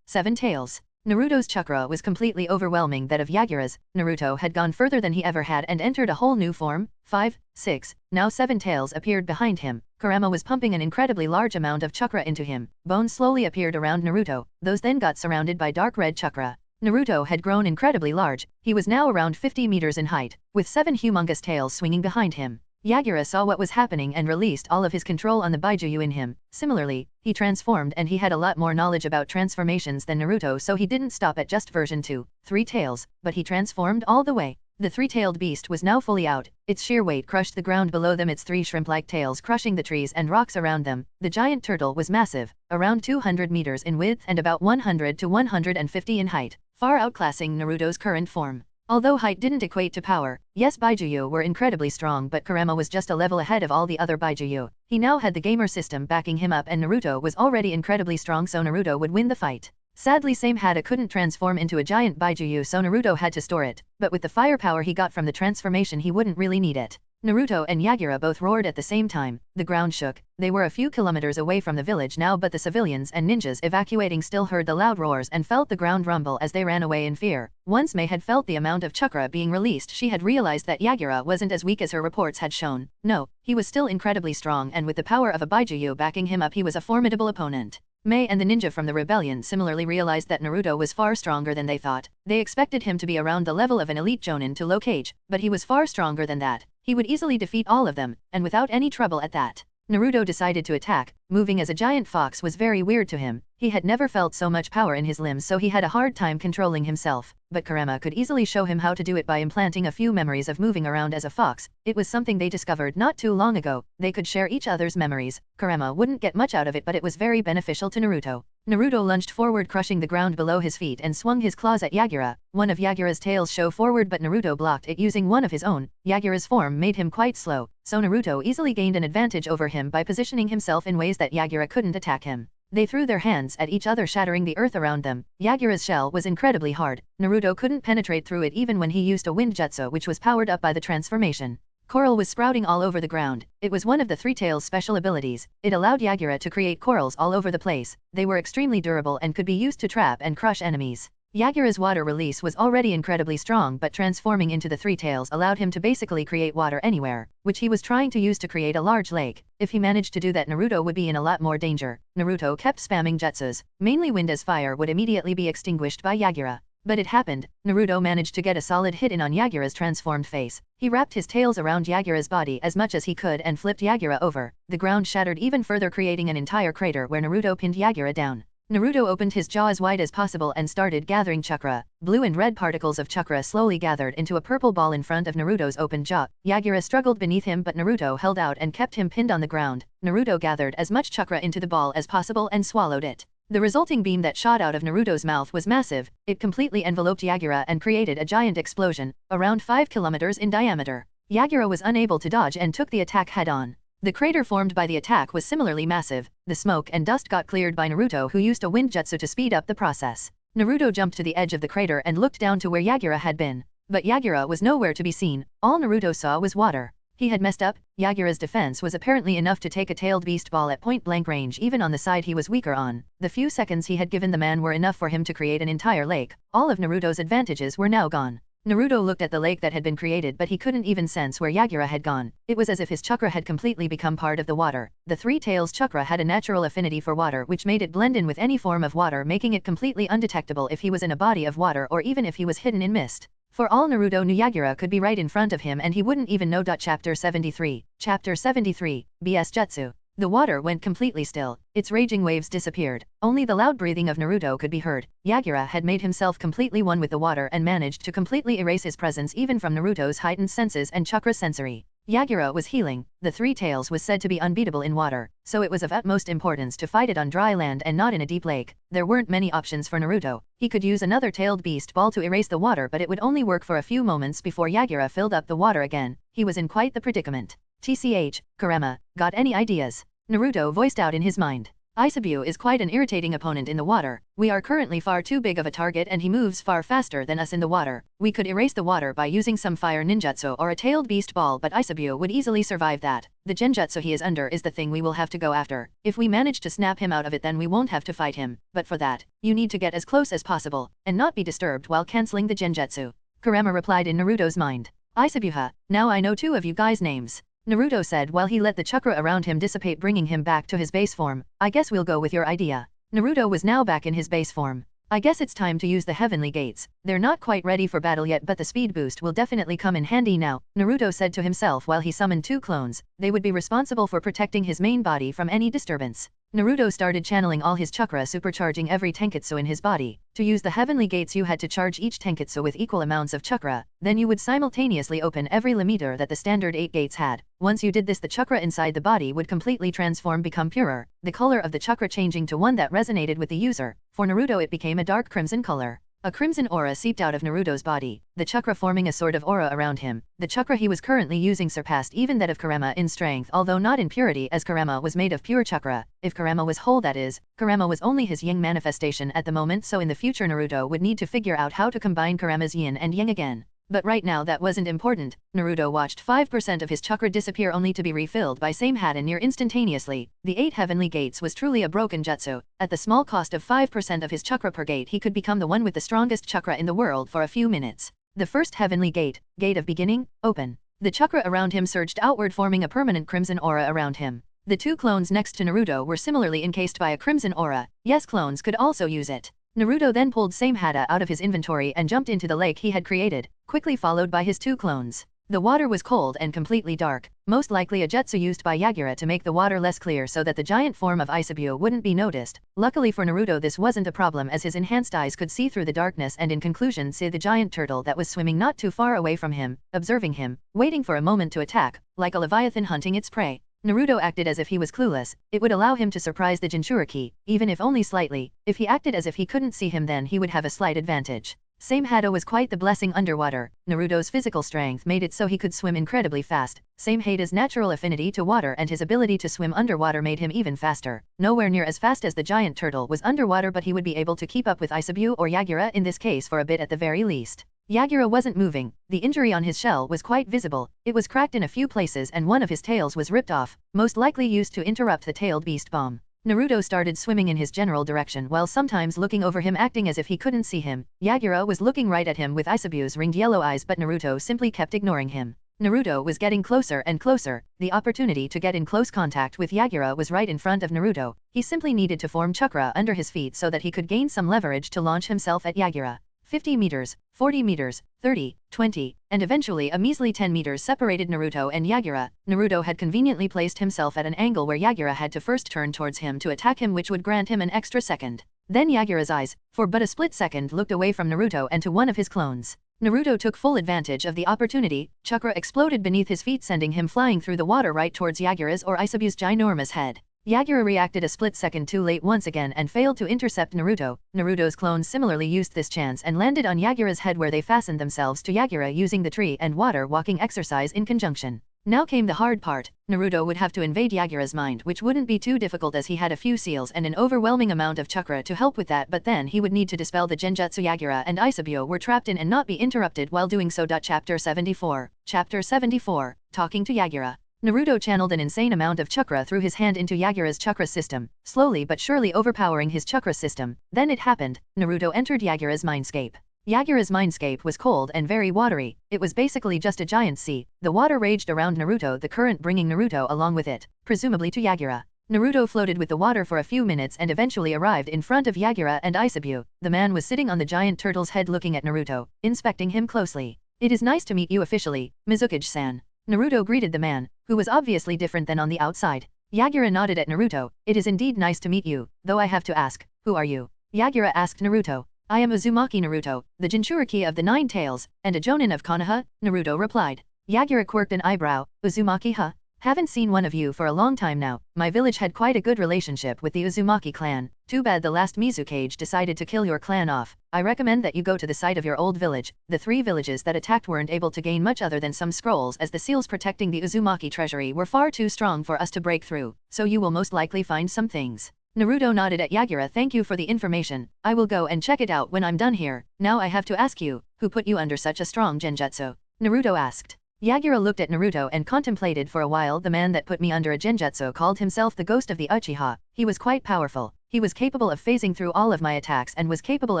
7 Tails. Naruto's chakra was completely overwhelming that of Yagura's. Naruto had gone further than he ever had and entered a whole new form. 5, 6, now 7 tails appeared behind him. Kurama was pumping an incredibly large amount of chakra into him. Bones slowly appeared around Naruto. Those then got surrounded by dark red chakra. Naruto had grown incredibly large. He was now around 50 meters in height, with 7 humongous tails swinging behind him. Yagura saw what was happening and released all of his control on the Baijuyu in him. Similarly, he transformed, and he had a lot more knowledge about transformations than Naruto, so he didn't stop at just version 2, 3 tails, but he transformed all the way. The three-tailed beast was now fully out. Its sheer weight crushed the ground below them, its 3 shrimp-like tails crushing the trees and rocks around them. The giant turtle was massive, around 200 meters in width and about 100 to 150 in height, far outclassing Naruto's current form. Although height didn't equate to power, yes, Baijuyu were incredibly strong, but Kurama was just a level ahead of all the other Baijuyu. He now had the gamer system backing him up, and Naruto was already incredibly strong, so Naruto would win the fight. Sadly, Same Hada couldn't transform into a giant Baijuyu, so Naruto had to store it, but with the firepower he got from the transformation he wouldn't really need it. Naruto and Yagura both roared at the same time. The ground shook. They were a few kilometers away from the village now, but the civilians and ninjas evacuating still heard the loud roars and felt the ground rumble as they ran away in fear. Once Mei had felt the amount of chakra being released, she had realized that Yagura wasn't as weak as her reports had shown. No, he was still incredibly strong, and with the power of a Baijuyu backing him up, he was a formidable opponent. Mei and the ninja from the rebellion similarly realized that Naruto was far stronger than they thought. They expected him to be around the level of an elite jonin to low Kage, but he was far stronger than that. He would easily defeat all of them, and without any trouble at that. Naruto decided to attack. Moving as a giant fox was very weird to him. He had never felt so much power in his limbs, so he had a hard time controlling himself. But Kurama could easily show him how to do it by implanting a few memories of moving around as a fox. It was something they discovered not too long ago. They could share each other's memories. Kurama wouldn't get much out of it, but it was very beneficial to Naruto. Naruto lunged forward, crushing the ground below his feet, and swung his claws at Yagura. One of Yagura's tails showed forward, but Naruto blocked it using one of his own. Yagura's form made him quite slow, so Naruto easily gained an advantage over him by positioning himself in ways that Yagura couldn't attack him. They threw their hands at each other, shattering the earth around them. Yagura's shell was incredibly hard. Naruto couldn't penetrate through it even when he used a wind jutsu, which was powered up by the transformation. Coral was sprouting all over the ground. It was one of the Three Tails' special abilities. It allowed Yagura to create corals all over the place. They were extremely durable and could be used to trap and crush enemies. Yagura's water release was already incredibly strong, but transforming into the Three Tails allowed him to basically create water anywhere, which he was trying to use to create a large lake. If he managed to do that, Naruto would be in a lot more danger. Naruto kept spamming jutsus. Mainly wind, as fire would immediately be extinguished by Yagura. But it happened. Naruto managed to get a solid hit in on Yagura's transformed face. He wrapped his tails around Yagura's body as much as he could and flipped Yagura over. The ground shattered even further, creating an entire crater where Naruto pinned Yagura down. Naruto opened his jaw as wide as possible and started gathering chakra. Blue and red particles of chakra slowly gathered into a purple ball in front of Naruto's open jaw. Yagura struggled beneath him, but Naruto held out and kept him pinned on the ground. Naruto gathered as much chakra into the ball as possible and swallowed it. The resulting beam that shot out of Naruto's mouth was massive. It completely enveloped Yagura and created a giant explosion, around 5 kilometers in diameter. Yagura was unable to dodge and took the attack head-on. The crater formed by the attack was similarly massive. The smoke and dust got cleared by Naruto, who used a wind jutsu to speed up the process. Naruto jumped to the edge of the crater and looked down to where Yagura had been. But Yagura was nowhere to be seen. All Naruto saw was water. He had messed up. Yagura's defense was apparently enough to take a tailed beast ball at point-blank range, even on the side he was weaker on. The few seconds he had given the man were enough for him to create an entire lake. All of Naruto's advantages were now gone. Naruto looked at the lake that had been created, but he couldn't even sense where Yagura had gone. It was as if his chakra had completely become part of the water. The Three Tails chakra had a natural affinity for water, which made it blend in with any form of water, making it completely undetectable if he was in a body of water or even if he was hidden in mist. For all Naruto knew, Yagura could be right in front of him and he wouldn't even know. Chapter 73. Chapter 73, BS Jutsu. The water went completely still, its raging waves disappeared, only the loud breathing of Naruto could be heard. Yagura had made himself completely one with the water and managed to completely erase his presence even from Naruto's heightened senses and chakra sensory. Yagura was healing, the Three Tails was said to be unbeatable in water, so it was of utmost importance to fight it on dry land and not in a deep lake. There weren't many options for Naruto. He could use another tailed beast ball to erase the water, but it would only work for a few moments before Yagura filled up the water again. He was in quite the predicament. TCH, Kurama, got any ideas? Naruto voiced out in his mind. Isabue is quite an irritating opponent in the water. We are currently far too big of a target and he moves far faster than us in the water. We could erase the water by using some fire ninjutsu or a tailed beast ball, but Isabue would easily survive that. The genjutsu he is under is the thing we will have to go after. If we manage to snap him out of it, then we won't have to fight him. But for that, you need to get as close as possible and not be disturbed while cancelling the genjutsu. Kurama replied in Naruto's mind. Isabue, now I know two of you guys' names. Naruto said while he let the chakra around him dissipate, bringing him back to his base form. I guess we'll go with your idea. Naruto was now back in his base form. I guess it's time to use the heavenly gates. They're not quite ready for battle yet, but the speed boost will definitely come in handy now, Naruto said to himself while he summoned two clones. They would be responsible for protecting his main body from any disturbance. Naruto started channeling all his chakra, supercharging every tenketsu in his body. To use the heavenly gates you had to charge each tenketsu with equal amounts of chakra, then you would simultaneously open every limiter that the standard 8 gates had. Once you did this, the chakra inside the body would completely transform, become purer, the color of the chakra changing to one that resonated with the user. For Naruto it became a dark crimson color. A crimson aura seeped out of Naruto's body, the chakra forming a sort of aura around him. The chakra he was currently using surpassed even that of Kurama in strength, although not in purity, as Kurama was made of pure chakra. If Kurama was whole, that is, Kurama was only his yin manifestation at the moment, so in the future Naruto would need to figure out how to combine Kurama's yin and yang again. But right now that wasn't important. Naruto watched 5% of his chakra disappear only to be refilled by same Hadan near instantaneously. The 8 heavenly gates was truly a broken jutsu. At the small cost of 5% of his chakra per gate, he could become the one with the strongest chakra in the world for a few minutes. The first heavenly gate, Gate of Beginning, open. The chakra around him surged outward, forming a permanent crimson aura around him. The two clones next to Naruto were similarly encased by a crimson aura. Yes, clones could also use it. Naruto then pulled Same Hada out of his inventory and jumped into the lake he had created, quickly followed by his two clones. The water was cold and completely dark, most likely a jutsu used by Yagura to make the water less clear so that the giant form of Isabue wouldn't be noticed. Luckily for Naruto this wasn't a problem, as his enhanced eyes could see through the darkness and in conclusion see the giant turtle that was swimming not too far away from him, observing him, waiting for a moment to attack, like a leviathan hunting its prey. Naruto acted as if he was clueless. It would allow him to surprise the Jinchuriki, even if only slightly. If he acted as if he couldn't see him, then he would have a slight advantage. Same Hada was quite the blessing underwater. Naruto's physical strength made it so he could swim incredibly fast. Same Hada's natural affinity to water and his ability to swim underwater made him even faster. Nowhere near as fast as the giant turtle was underwater, but he would be able to keep up with Isabue or Yagura in this case for a bit at the very least. Yagura wasn't moving. The injury on his shell was quite visible. It was cracked in a few places and one of his tails was ripped off, most likely used to interrupt the tailed beast bomb. Naruto started swimming in his general direction while sometimes looking over him, acting as if he couldn't see him. Yagura was looking right at him with Isabue's ringed yellow eyes, but Naruto simply kept ignoring him. Naruto was getting closer and closer. The opportunity to get in close contact with Yagura was right in front of Naruto. He simply needed to form chakra under his feet so that he could gain some leverage to launch himself at Yagura. 50 meters, 40 meters, 30, 20, and eventually a measly 10 meters separated Naruto and Yagura. Naruto had conveniently placed himself at an angle where Yagura had to first turn towards him to attack him, which would grant him an extra second. Then Yagura's eyes, for but a split second, looked away from Naruto and to one of his clones. Naruto took full advantage of the opportunity. Chakra exploded beneath his feet, sending him flying through the water right towards Yagura's or Isabue's ginormous head. Yagura reacted a split second too late once again and failed to intercept Naruto. Naruto's clones similarly used this chance and landed on Yagura's head, where they fastened themselves to Yagura using the tree and water walking exercise in conjunction. Now came the hard part. Naruto would have to invade Yagura's mind, which wouldn't be too difficult as he had a few seals and an overwhelming amount of chakra to help with that, but then he would need to dispel the genjutsu Yagura and Isabue were trapped in and not be interrupted while doing so. Chapter 74. Chapter 74. Talking to Yagura. Naruto channeled an insane amount of chakra through his hand into Yagura's chakra system, slowly but surely overpowering his chakra system. Then it happened. Naruto entered Yagura's mindscape. Yagura's mindscape was cold and very watery. It was basically just a giant sea. The water raged around Naruto, the current bringing Naruto along with it, presumably to Yagura. Naruto floated with the water for a few minutes and eventually arrived in front of Yagura and Isabu. The man was sitting on the giant turtle's head looking at Naruto, inspecting him closely. "It is nice to meet you officially, Mizukage-san." Naruto greeted the man, who was obviously different than on the outside. Yagura nodded at Naruto. "It is indeed nice to meet you, though I have to ask, who are you?" Yagura asked Naruto. "I am Uzumaki Naruto, the Jinchuriki of the Nine Tails, and a Jonin of Konoha," Naruto replied. Yagura quirked an eyebrow. "Uzumaki, huh? Haven't seen one of you for a long time now. My village had quite a good relationship with the Uzumaki clan. Too bad the last Mizukage decided to kill your clan off. I recommend that you go to the site of your old village. The 3 villages that attacked weren't able to gain much other than some scrolls, as the seals protecting the Uzumaki treasury were far too strong for us to break through, so you will most likely find some things." Naruto nodded at Yagura. "Thank you for the information. I will go and check it out when I'm done here. Now I have to ask you, who put you under such a strong genjutsu?" Naruto asked. Yagura looked at Naruto and contemplated for a while. "The man that put me under a genjutsu called himself the Ghost of the Uchiha. He was quite powerful. He was capable of phasing through all of my attacks and was capable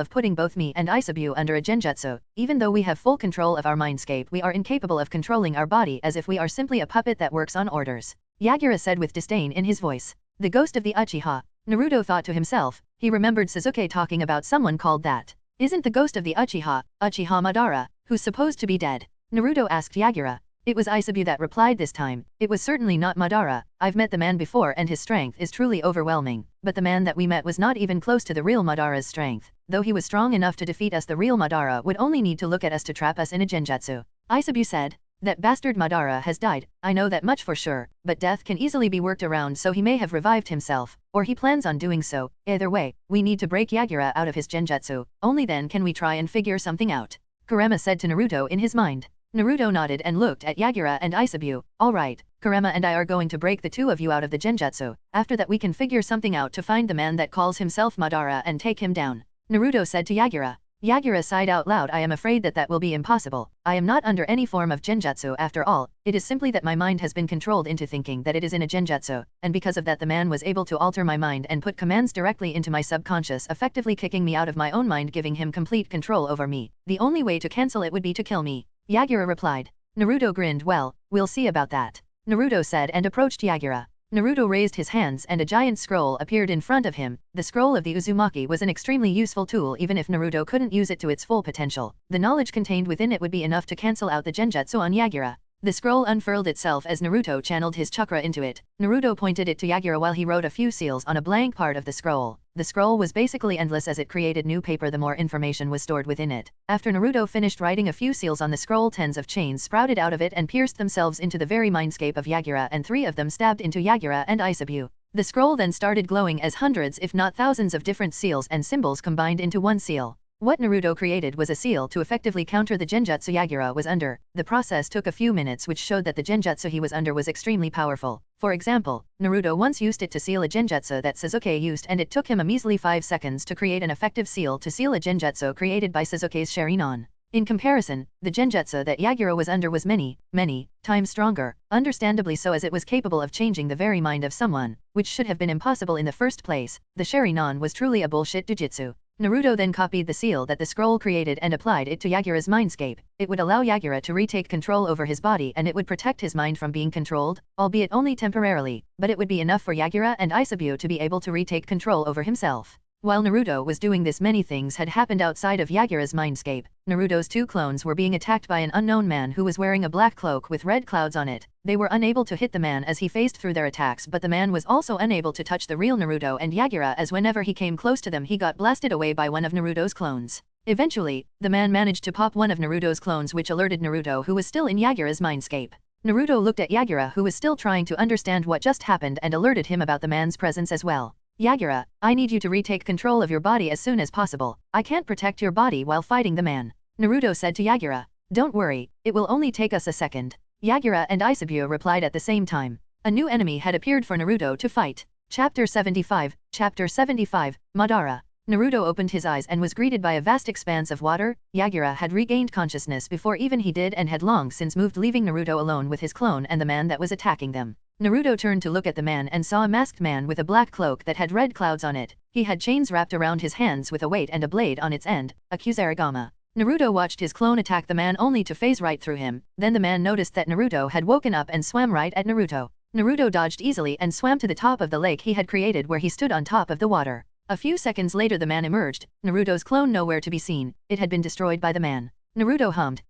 of putting both me and Isabu under a genjutsu. Even though we have full control of our mindscape, we are incapable of controlling our body, as if we are simply a puppet that works on orders," Yagura said with disdain in his voice. "The Ghost of the Uchiha." Naruto thought to himself. He remembered Sasuke talking about someone called that. "Isn't the Ghost of the Uchiha, Uchiha Madara, who's supposed to be dead?" Naruto asked Yagura. It was Isabu that replied this time. "It was certainly not Madara. I've met the man before and his strength is truly overwhelming. But the man that we met was not even close to the real Madara's strength. Though he was strong enough to defeat us, the real Madara would only need to look at us to trap us in a genjutsu," Isabu said. "That bastard Madara has died. I know that much for sure, but death can easily be worked around, so he may have revived himself, or he plans on doing so. Either way, we need to break Yagura out of his genjutsu. Only then can we try and figure something out," Kurama said to Naruto in his mind. Naruto nodded and looked at Yagura and Isabu. "All right, Kurama and I are going to break the 2 of you out of the genjutsu. After that we can figure something out to find the man that calls himself Madara and take him down," Naruto said to Yagura. Yagura sighed out loud. "I am afraid that will be impossible. I am not under any form of genjutsu after all. It is simply that my mind has been controlled into thinking that it is in a genjutsu, and because of that the man was able to alter my mind and put commands directly into my subconscious, effectively kicking me out of my own mind, giving him complete control over me. The only way to cancel it would be to kill me," Yagura replied. Naruto grinned. "Well, we'll see about that," Naruto said and approached Yagura. Naruto raised his hands and a giant scroll appeared in front of him. The scroll of the Uzumaki was an extremely useful tool. Even if Naruto couldn't use it to its full potential, the knowledge contained within it would be enough to cancel out the genjutsu on Yagura. The scroll unfurled itself as Naruto channeled his chakra into it. Naruto pointed it to Yagura while he wrote a few seals on a blank part of the scroll. The scroll was basically endless as it created new paper the more information was stored within it. After Naruto finished writing a few seals on the scroll, tens of chains sprouted out of it and pierced themselves into the very mindscape of Yagura, and 3 of them stabbed into Yagura and Isabu. The scroll then started glowing as hundreds if not thousands of different seals and symbols combined into one seal. What Naruto created was a seal to effectively counter the genjutsu Yagura was under. The process took a few minutes, which showed that the genjutsu he was under was extremely powerful. For example, Naruto once used it to seal a genjutsu that Sasuke used, and it took him a measly 5 seconds to create an effective seal to seal a genjutsu created by Sasuke's Sharingan. In comparison, the genjutsu that Yagura was under was many times stronger, understandably so, as it was capable of changing the very mind of someone, which should have been impossible in the first place. The Sharingan was truly a bullshit jujutsu. Naruto then copied the seal that the scroll created and applied it to Yagura's mindscape. It would allow Yagura to retake control over his body, and it would protect his mind from being controlled, albeit only temporarily, but it would be enough for Yagura and Isabu to be able to retake control over himself. While Naruto was doing this, many things had happened outside of Yagura's mindscape. Naruto's 2 clones were being attacked by an unknown man who was wearing a black cloak with red clouds on it. They were unable to hit the man as he phased through their attacks, but the man was also unable to touch the real Naruto and Yagura, as whenever he came close to them he got blasted away by one of Naruto's clones. Eventually, the man managed to pop one of Naruto's clones, which alerted Naruto, who was still in Yagura's mindscape. Naruto looked at Yagura, who was still trying to understand what just happened, and alerted him about the man's presence as well. "Yagura, I need you to retake control of your body as soon as possible. I can't protect your body while fighting the man," Naruto said to Yagura. "Don't worry, it will only take us a second," Yagura and Isabu replied at the same time. A new enemy had appeared for Naruto to fight. Chapter 75, Madara. Naruto opened his eyes and was greeted by a vast expanse of water. Yagura had regained consciousness before even he did and had long since moved, leaving Naruto alone with his clone and the man that was attacking them. Naruto turned to look at the man and saw a masked man with a black cloak that had red clouds on it. He had chains wrapped around his hands with a weight and a blade on its end, a kusarigama. Naruto watched his clone attack the man only to phase right through him. Then the man noticed that Naruto had woken up and swam right at Naruto. Naruto dodged easily and swam to the top of the lake he had created where he stood on top of the water. A few seconds later the man emerged, Naruto's clone nowhere to be seen, it had been destroyed by the man. Naruto hummed,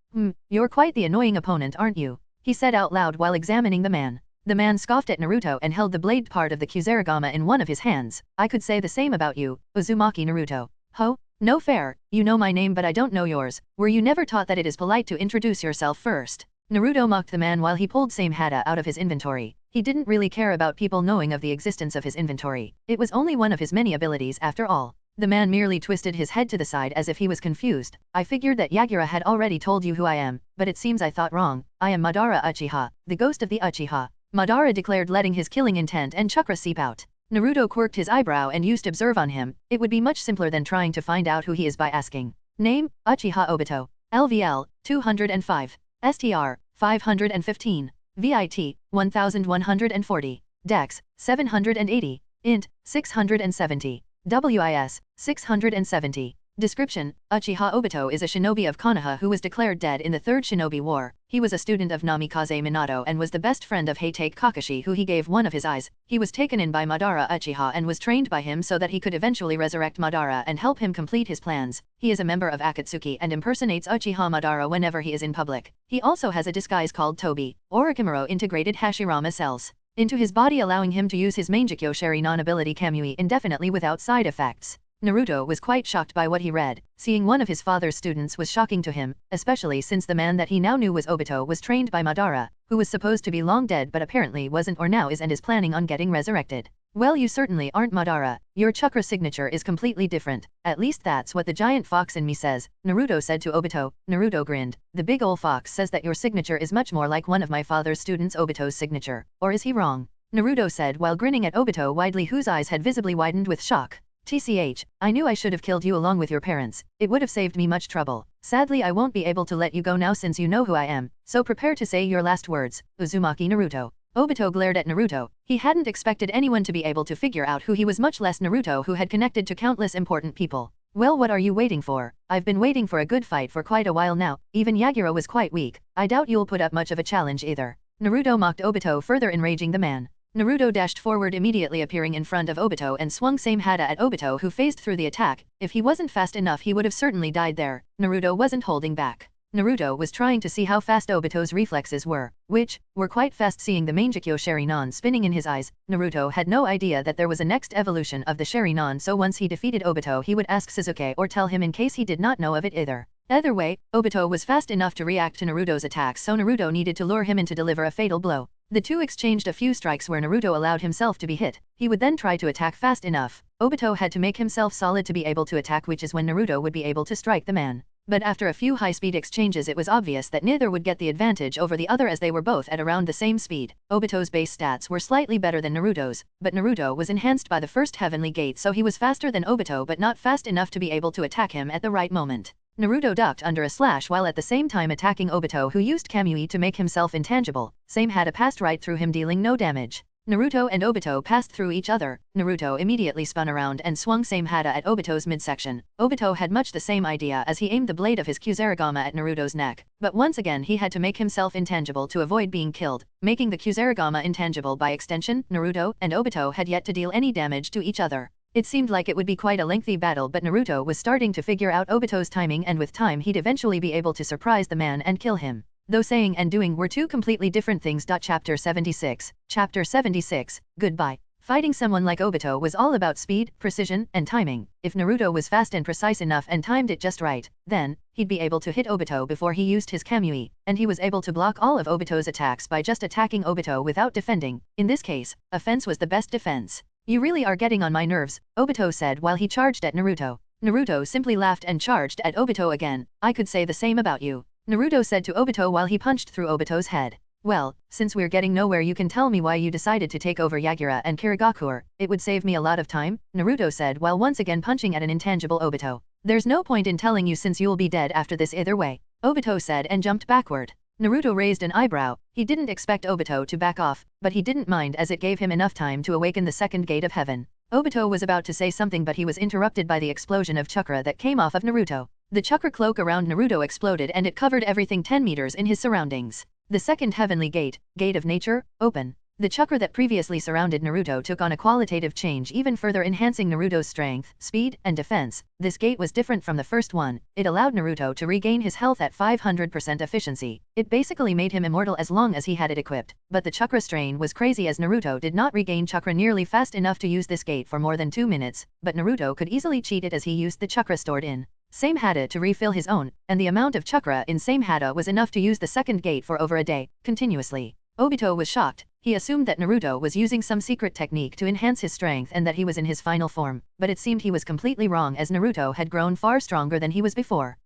you're quite the annoying opponent aren't you? He said out loud while examining the man. The man scoffed at Naruto and held the blade part of the Kusarigama in one of his hands. I could say the same about you, Uzumaki Naruto. Ho? No fair, you know my name but I don't know yours. Were you never taught that it is polite to introduce yourself first? Naruto mocked the man while he pulled Same Hada out of his inventory. He didn't really care about people knowing of the existence of his inventory. It was only one of his many abilities after all. The man merely twisted his head to the side as if he was confused. I figured that Yagura had already told you who I am, but it seems I thought wrong. I am Madara Uchiha, the ghost of the Uchiha. Madara declared, letting his killing intent and chakra seep out. Naruto quirked his eyebrow and used observe on him. It would be much simpler than trying to find out who he is by asking. Name, Uchiha Obito. LVL, 205. STR, 515. VIT, 1140. Dex, 780. Int, 670. WIS, 670. Description: Uchiha Obito is a shinobi of Konoha who was declared dead in the Third Shinobi War. He was a student of Namikaze Minato and was the best friend of Heitake Kakashi, who he gave one of his eyes. He was taken in by Madara Uchiha and was trained by him so that he could eventually resurrect Madara and help him complete his plans. He is a member of Akatsuki and impersonates Uchiha Madara whenever he is in public. He also has a disguise called Tobi, Orochimaru integrated Hashirama cells, into his body, allowing him to use his Mangekyo Sharingan ability Kamui indefinitely without side effects. Naruto was quite shocked by what he read. Seeing one of his father's students was shocking to him, especially since the man that he now knew was Obito was trained by Madara, who was supposed to be long dead but apparently wasn't or now is and is planning on getting resurrected. Well, you certainly aren't Madara. Your chakra signature is completely different. At least that's what the giant fox in me says, Naruto said to Obito. Naruto grinned. The big ol' fox says that your signature is much more like one of my father's students Obito's signature. Or is he wrong? Naruto said while grinning at Obito widely, whose eyes had visibly widened with shock. TCH, I knew I should have killed you along with your parents. It would have saved me much trouble. Sadly, I won't be able to let you go now since you know who I am, so prepare to say your last words, Uzumaki Naruto. Obito glared at Naruto. He hadn't expected anyone to be able to figure out who he was, much less Naruto, who had connected to countless important people. Well, what are you waiting for? I've been waiting for a good fight for quite a while now. Even Yagura was quite weak. I doubt you'll put up much of a challenge either. Naruto mocked Obito, further enraging the man. Naruto dashed forward, immediately appearing in front of Obito and swung Same Hada at Obito, who phased through the attack. If he wasn't fast enough he would have certainly died there. Naruto wasn't holding back. Naruto was trying to see how fast Obito's reflexes were, which were quite fast. Seeing the Mangekyo Sharingan spinning in his eyes, Naruto had no idea that there was a next evolution of the Sharingan, so once he defeated Obito he would ask Sasuke or tell him in case he did not know of it either. Either way, Obito was fast enough to react to Naruto's attacks, so Naruto needed to lure him in to deliver a fatal blow. The two exchanged a few strikes where Naruto allowed himself to be hit. He would then try to attack fast enough. Obito had to make himself solid to be able to attack, which is when Naruto would be able to strike the man. But after a few high-speed exchanges it was obvious that neither would get the advantage over the other, as they were both at around the same speed. Obito's base stats were slightly better than Naruto's, but Naruto was enhanced by the first heavenly gate, so he was faster than Obito but not fast enough to be able to attack him at the right moment. Naruto ducked under a slash while at the same time attacking Obito, who used Kamui to make himself intangible. Same Hada passed right through him, dealing no damage. Naruto and Obito passed through each other. Naruto immediately spun around and swung Same Hada at Obito's midsection. Obito had much the same idea as he aimed the blade of his Kusarigama at Naruto's neck, but once again he had to make himself intangible to avoid being killed, making the Kusarigama intangible by extension. Naruto and Obito had yet to deal any damage to each other. It seemed like it would be quite a lengthy battle, but Naruto was starting to figure out Obito's timing, and with time he'd eventually be able to surprise the man and kill him. Though saying and doing were two completely different things. Chapter 76. Chapter 76, Goodbye. Fighting someone like Obito was all about speed, precision, and timing. If Naruto was fast and precise enough and timed it just right, then he'd be able to hit Obito before he used his Kamui, and he was able to block all of Obito's attacks by just attacking Obito without defending. In this case, offense was the best defense. You really are getting on my nerves, Obito said while he charged at Naruto. Naruto simply laughed and charged at Obito again. I could say the same about you, Naruto said to Obito while he punched through Obito's head. Well, since we're getting nowhere, you can tell me why you decided to take over Yagura and Kirigakure. It would save me a lot of time, Naruto said while once again punching at an intangible Obito. There's no point in telling you since you'll be dead after this either way, Obito said and jumped backward. Naruto raised an eyebrow. He didn't expect Obito to back off, but he didn't mind as it gave him enough time to awaken the second gate of heaven. Obito was about to say something, but he was interrupted by the explosion of chakra that came off of Naruto. The chakra cloak around Naruto exploded and it covered everything 10 meters in his surroundings. The second heavenly gate, Gate of Nature, open. The chakra that previously surrounded Naruto took on a qualitative change, even further enhancing Naruto's strength, speed, and defense. This gate was different from the first one. It allowed Naruto to regain his health at 500% efficiency. It basically made him immortal as long as he had it equipped. But the chakra strain was crazy as Naruto did not regain chakra nearly fast enough to use this gate for more than 2 minutes, but Naruto could easily cheat it as he used the chakra stored in Same Hada to refill his own, and the amount of chakra in Same Hada was enough to use the second gate for over a day, continuously. Obito was shocked. He assumed that Naruto was using some secret technique to enhance his strength and that he was in his final form, but it seemed he was completely wrong as Naruto had grown far stronger than he was before.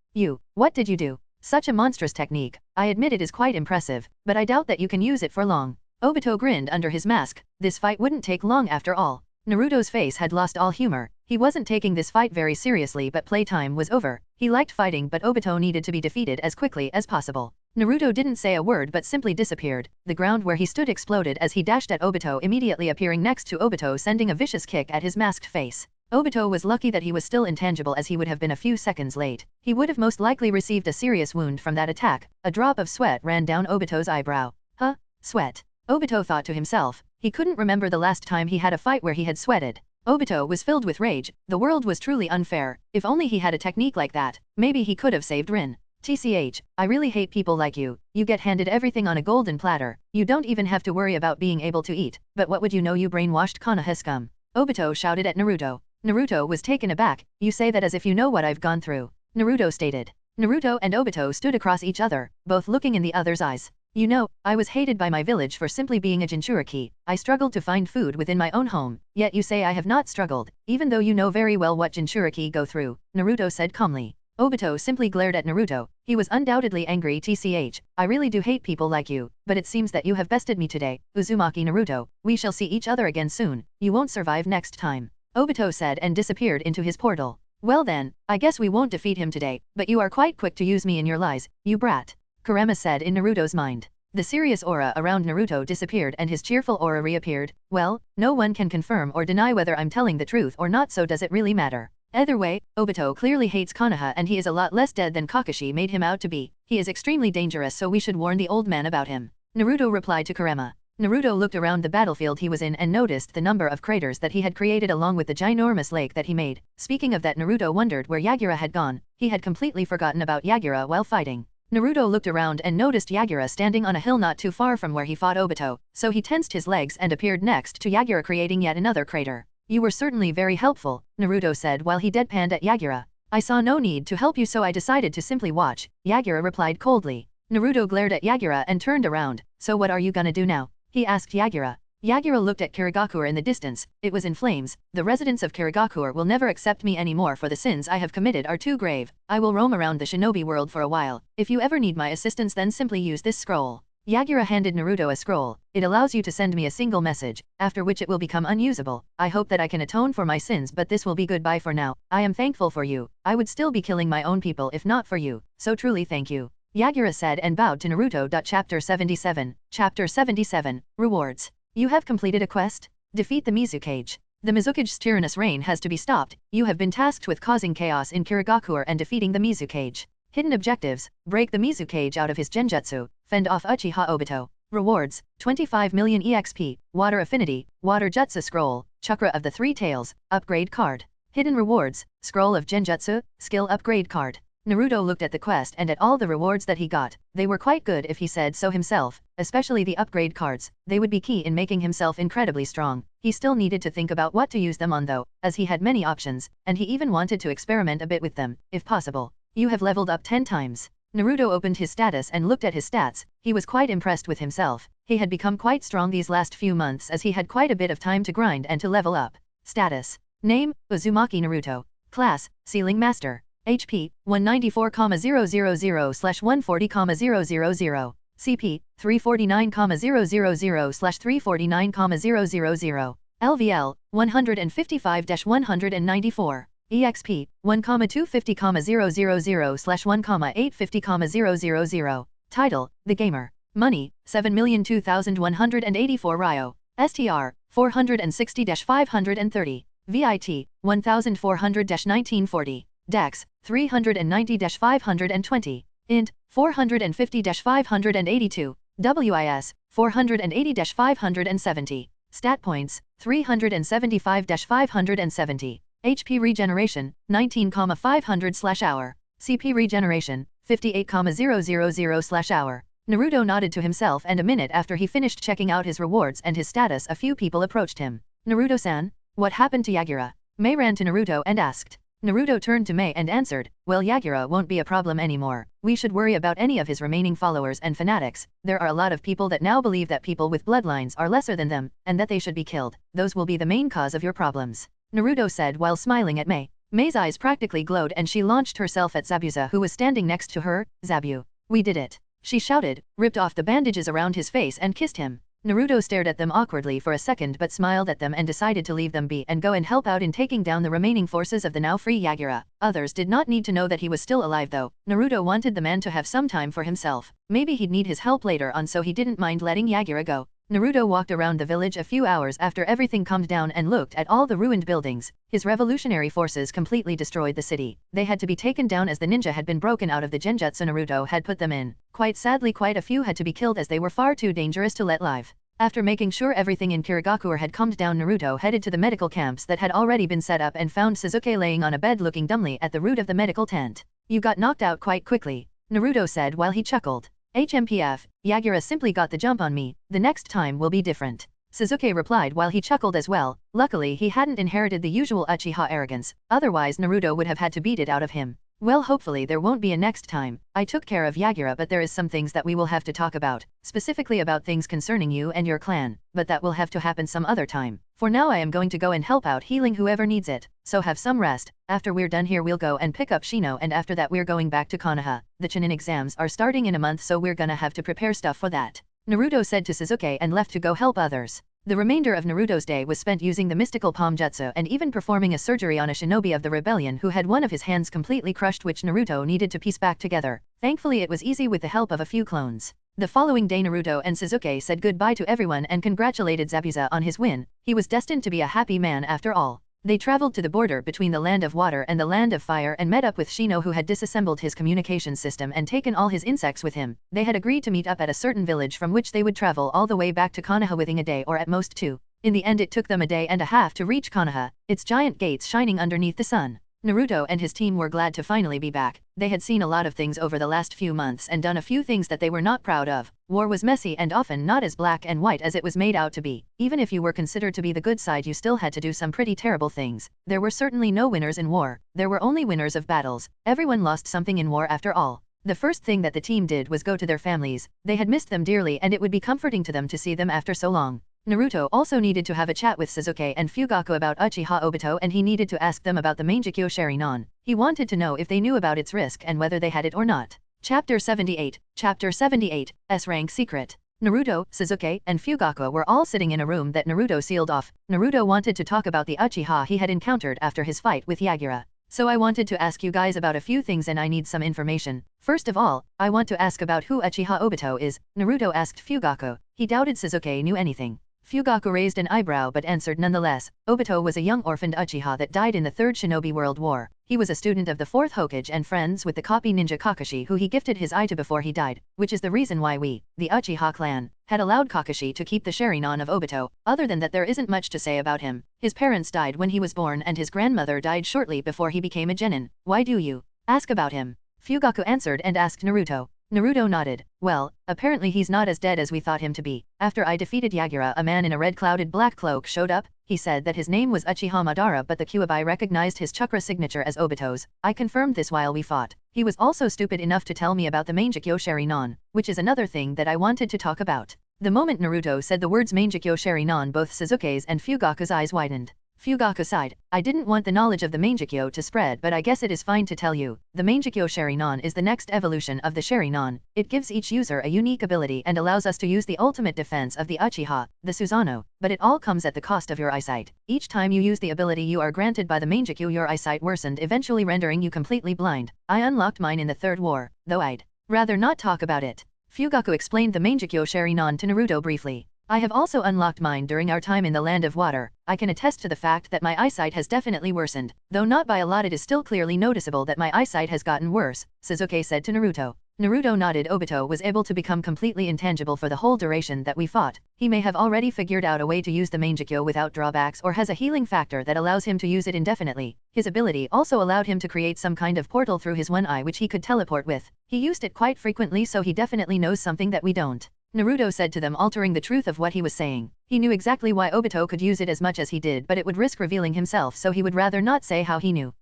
What did you do? Such a monstrous technique. I admit it is quite impressive, but I doubt that you can use it for long. Obito grinned under his mask. This fight wouldn't take long after all. Naruto's face had lost all humor. He wasn't taking this fight very seriously, but playtime was over. He liked fighting, but Obito needed to be defeated as quickly as possible. Naruto didn't say a word but simply disappeared. The ground where he stood exploded as he dashed at Obito, immediately appearing next to Obito, sending a vicious kick at his masked face. Obito was lucky that he was still intangible, as he would have been a few seconds late. He would have most likely received a serious wound from that attack. A drop of sweat ran down Obito's eyebrow. Huh? Sweat? Obito thought to himself. He couldn't remember the last time he had a fight where he had sweated. Obito was filled with rage. The world was truly unfair. If only he had a technique like that, maybe he could have saved Rin. TCH, I really hate people like you. You get handed everything on a golden platter. You don't even have to worry about being able to eat. But what would you know, you brainwashed Konoha scum? Obito shouted at Naruto. Naruto was taken aback. You say that as if you know what I've gone through, Naruto stated. Naruto and Obito stood across each other, both looking in the other's eyes. You know, I was hated by my village for simply being a Jinchuriki. I struggled to find food within my own home, yet you say I have not struggled, even though you know very well what Jinchuriki go through, Naruto said calmly. Obito simply glared at Naruto. He was undoubtedly angry. TCH, I really do hate people like you, but it seems that you have bested me today. Uzumaki Naruto, we shall see each other again soon. You won't survive next time, Obito said and disappeared into his portal. Well then, I guess we won't defeat him today, but you are quite quick to use me in your lies, you brat, Kurama said in Naruto's mind. The serious aura around Naruto disappeared and his cheerful aura reappeared. Well, no one can confirm or deny whether I'm telling the truth or not, so does it really matter? Either way, Obito clearly hates Konoha and he is a lot less dead than Kakashi made him out to be. He is extremely dangerous, so we should warn the old man about him, Naruto replied to Kurama. Naruto looked around the battlefield he was in and noticed the number of craters that he had created along with the ginormous lake that he made. Speaking of that, Naruto wondered where Yagura had gone. He had completely forgotten about Yagura while fighting. Naruto looked around and noticed Yagura standing on a hill not too far from where he fought Obito, so he tensed his legs and appeared next to Yagura, creating yet another crater. You were certainly very helpful, Naruto said while he deadpanned at Yagura. I saw no need to help you, so I decided to simply watch, Yagura replied coldly. Naruto glared at Yagura and turned around. So what are you gonna do now? He asked Yagura. Yagura looked at Kirigakure in the distance. It was in flames. The residents of Kirigakure will never accept me anymore, for the sins I have committed are too grave. I will roam around the shinobi world for a while. If you ever need my assistance, then simply use this scroll. Yagura handed Naruto a scroll. It allows you to send me a single message, after which it will become unusable. I hope that I can atone for my sins, but this will be goodbye for now. I am thankful for you. I would still be killing my own people if not for you. So truly thank you, Yagura said and bowed to Naruto. Chapter 77. Chapter 77. Rewards. You have completed a quest. Defeat the Mizukage. The Mizukage's tyrannous reign has to be stopped. You have been tasked with causing chaos in Kirigakure and defeating the Mizukage. Hidden objectives: break the Mizukage out of his genjutsu, fend off Uchiha Obito. Rewards: 25 million EXP, Water Affinity, Water Jutsu Scroll, Chakra of the Three Tails, Upgrade Card. Hidden rewards: Scroll of Genjutsu, Skill Upgrade Card. Naruto looked at the quest and at all the rewards that he got. They were quite good if he said so himself, especially the upgrade cards. They would be key in making himself incredibly strong. He still needed to think about what to use them on though, as he had many options, and he even wanted to experiment a bit with them, if possible. You have leveled up 10 times. Naruto opened his status and looked at his stats. He was quite impressed with himself. He had become quite strong these last few months as he had quite a bit of time to grind and to level up. Status: Name: Uzumaki Naruto. Class: Sealing Master. HP: 194,000/140,000. CP: 349,000/349,000. LVL: 155-194. EXP: 1,250,000/1,850,000. Title: The Gamer. Money: 7,002,184 Ryo. STR: 460-530. VIT: 1,400-1940. Dex: 390-520. Int: 450-582. WIS: 480-570. Stat points, 375-570. HP regeneration, 19,500/hour. CP regeneration, 58,000/hour. Naruto nodded to himself, and a minute after he finished checking out his rewards and his status, a few people approached him. Naruto-san, what happened to Yagura? Mei ran to Naruto and asked. Naruto turned to Mei and answered, well, Yagura won't be a problem anymore. We should worry about any of his remaining followers and fanatics. There are a lot of people that now believe that people with bloodlines are lesser than them, and that they should be killed. Those will be the main cause of your problems. Naruto said while smiling at Mei. Mei's eyes practically glowed and she launched herself at Zabuza, who was standing next to her. Zabu. We did it. She shouted, ripped off the bandages around his face and kissed him. Naruto stared at them awkwardly for a second but smiled at them and decided to leave them be and go and help out in taking down the remaining forces of the now free Yagura. Others did not need to know that he was still alive though. Naruto wanted the man to have some time for himself. Maybe he'd need his help later on, so he didn't mind letting Yagura go. Naruto walked around the village a few hours after everything calmed down and looked at all the ruined buildings. His revolutionary forces completely destroyed the city. They had to be taken down as the ninja had been broken out of the genjutsu Naruto had put them in. Quite sadly, quite a few had to be killed as they were far too dangerous to let live. After making sure everything in Kirigakure had calmed down, Naruto headed to the medical camps that had already been set up and found Sasuke laying on a bed looking dumbly at the root of the medical tent. You got knocked out quite quickly, Naruto said while he chuckled. HMPF, Yagura simply got the jump on me, the next time will be different. Sasuke replied while he chuckled as well. Luckily he hadn't inherited the usual Uchiha arrogance, otherwise Naruto would have had to beat it out of him. Well, hopefully there won't be a next time. I took care of Yagura, but there is some things that we will have to talk about, specifically about things concerning you and your clan, but that will have to happen some other time. For now I am going to go and help out healing whoever needs it, so have some rest. After we're done here we'll go and pick up Shino, and after that we're going back to Konoha. The Chunin exams are starting in a month, so we're gonna have to prepare stuff for that. Naruto said to Sasuke and left to go help others. The remainder of Naruto's day was spent using the mystical palm jutsu and even performing a surgery on a shinobi of the rebellion who had one of his hands completely crushed, which Naruto needed to piece back together. Thankfully it was easy with the help of a few clones. The following day Naruto and Sasuke said goodbye to everyone and congratulated Zabuza on his win. He was destined to be a happy man after all. They traveled to the border between the land of water and the land of fire and met up with Shino, who had disassembled his communication system and taken all his insects with him. They had agreed to meet up at a certain village from which they would travel all the way back to Konoha within a day or at most 2. In the end it took them a day and a half to reach Konoha, its giant gates shining underneath the sun. Naruto and his team were glad to finally be back. They had seen a lot of things over the last few months and done a few things that they were not proud of. War was messy and often not as black and white as it was made out to be. Even if you were considered to be the good side, you still had to do some pretty terrible things. There were certainly no winners in war. There were only winners of battles. Everyone lost something in war after all. The first thing that the team did was go to their families. They had missed them dearly and it would be comforting to them to see them after so long. Naruto also needed to have a chat with Sasuke and Fugaku about Uchiha Obito, and he needed to ask them about the Mangekyo Sharingan. He wanted to know if they knew about its risk and whether they had it or not. Chapter 78. Chapter 78, S-Rank Secret. Naruto, Sasuke, and Fugaku were all sitting in a room that Naruto sealed off. Naruto wanted to talk about the Uchiha he had encountered after his fight with Yagura. So I wanted to ask you guys about a few things and I need some information. First of all, I want to ask about who Uchiha Obito is, Naruto asked Fugaku. He doubted Sasuke knew anything. Fugaku raised an eyebrow but answered nonetheless. Obito was a young orphaned Uchiha that died in the Third Shinobi World War. He was a student of the 4th Hokage and friends with the copy ninja Kakashi, who he gifted his eye to before he died, which is the reason why we, the Uchiha clan, had allowed Kakashi to keep the Sharingan of Obito. Other than that there isn't much to say about him. His parents died when he was born and his grandmother died shortly before he became a genin. Why do you ask about him? Fugaku answered and asked Naruto. Naruto nodded. Well, apparently he's not as dead as we thought him to be. After I defeated Yagura, a man in a red clouded black cloak showed up. He said that his name was Uchiha Madara, but the Kyuubi recognized his chakra signature as Obito's. I confirmed this while we fought. He was also stupid enough to tell me about the Mangekyo Sharingan, which is another thing that I wanted to talk about. The moment Naruto said the words Mangekyo Sharingan, both Sasuke's and Fugaku's eyes widened. Fugaku sighed. I didn't want the knowledge of the Mangekyo to spread, but I guess it is fine to tell you. The Mangekyo Sharingan is the next evolution of the Sharingan. It gives each user a unique ability and allows us to use the ultimate defense of the Uchiha, the Susanoo, but it all comes at the cost of your eyesight. Each time you use the ability you are granted by the Mangekyo, your eyesight worsened, eventually rendering you completely blind. I unlocked mine in the Third War, though I'd rather not talk about it. Fugaku explained the Mangekyo Sharingan to Naruto briefly. I have also unlocked mine during our time in the Land of Water. I can attest to the fact that my eyesight has definitely worsened. Though not by a lot, it is still clearly noticeable that my eyesight has gotten worse, Sasuke said to Naruto. Naruto nodded. Obito was able to become completely intangible for the whole duration that we fought. He may have already figured out a way to use the Mangekyo without drawbacks or has a healing factor that allows him to use it indefinitely. His ability also allowed him to create some kind of portal through his one eye which he could teleport with. He used it quite frequently, so he definitely knows something that we don't. Naruto said to them, altering the truth of what he was saying. He knew exactly why Obito could use it as much as he did, but it would risk revealing himself, so he would rather not say how he knew.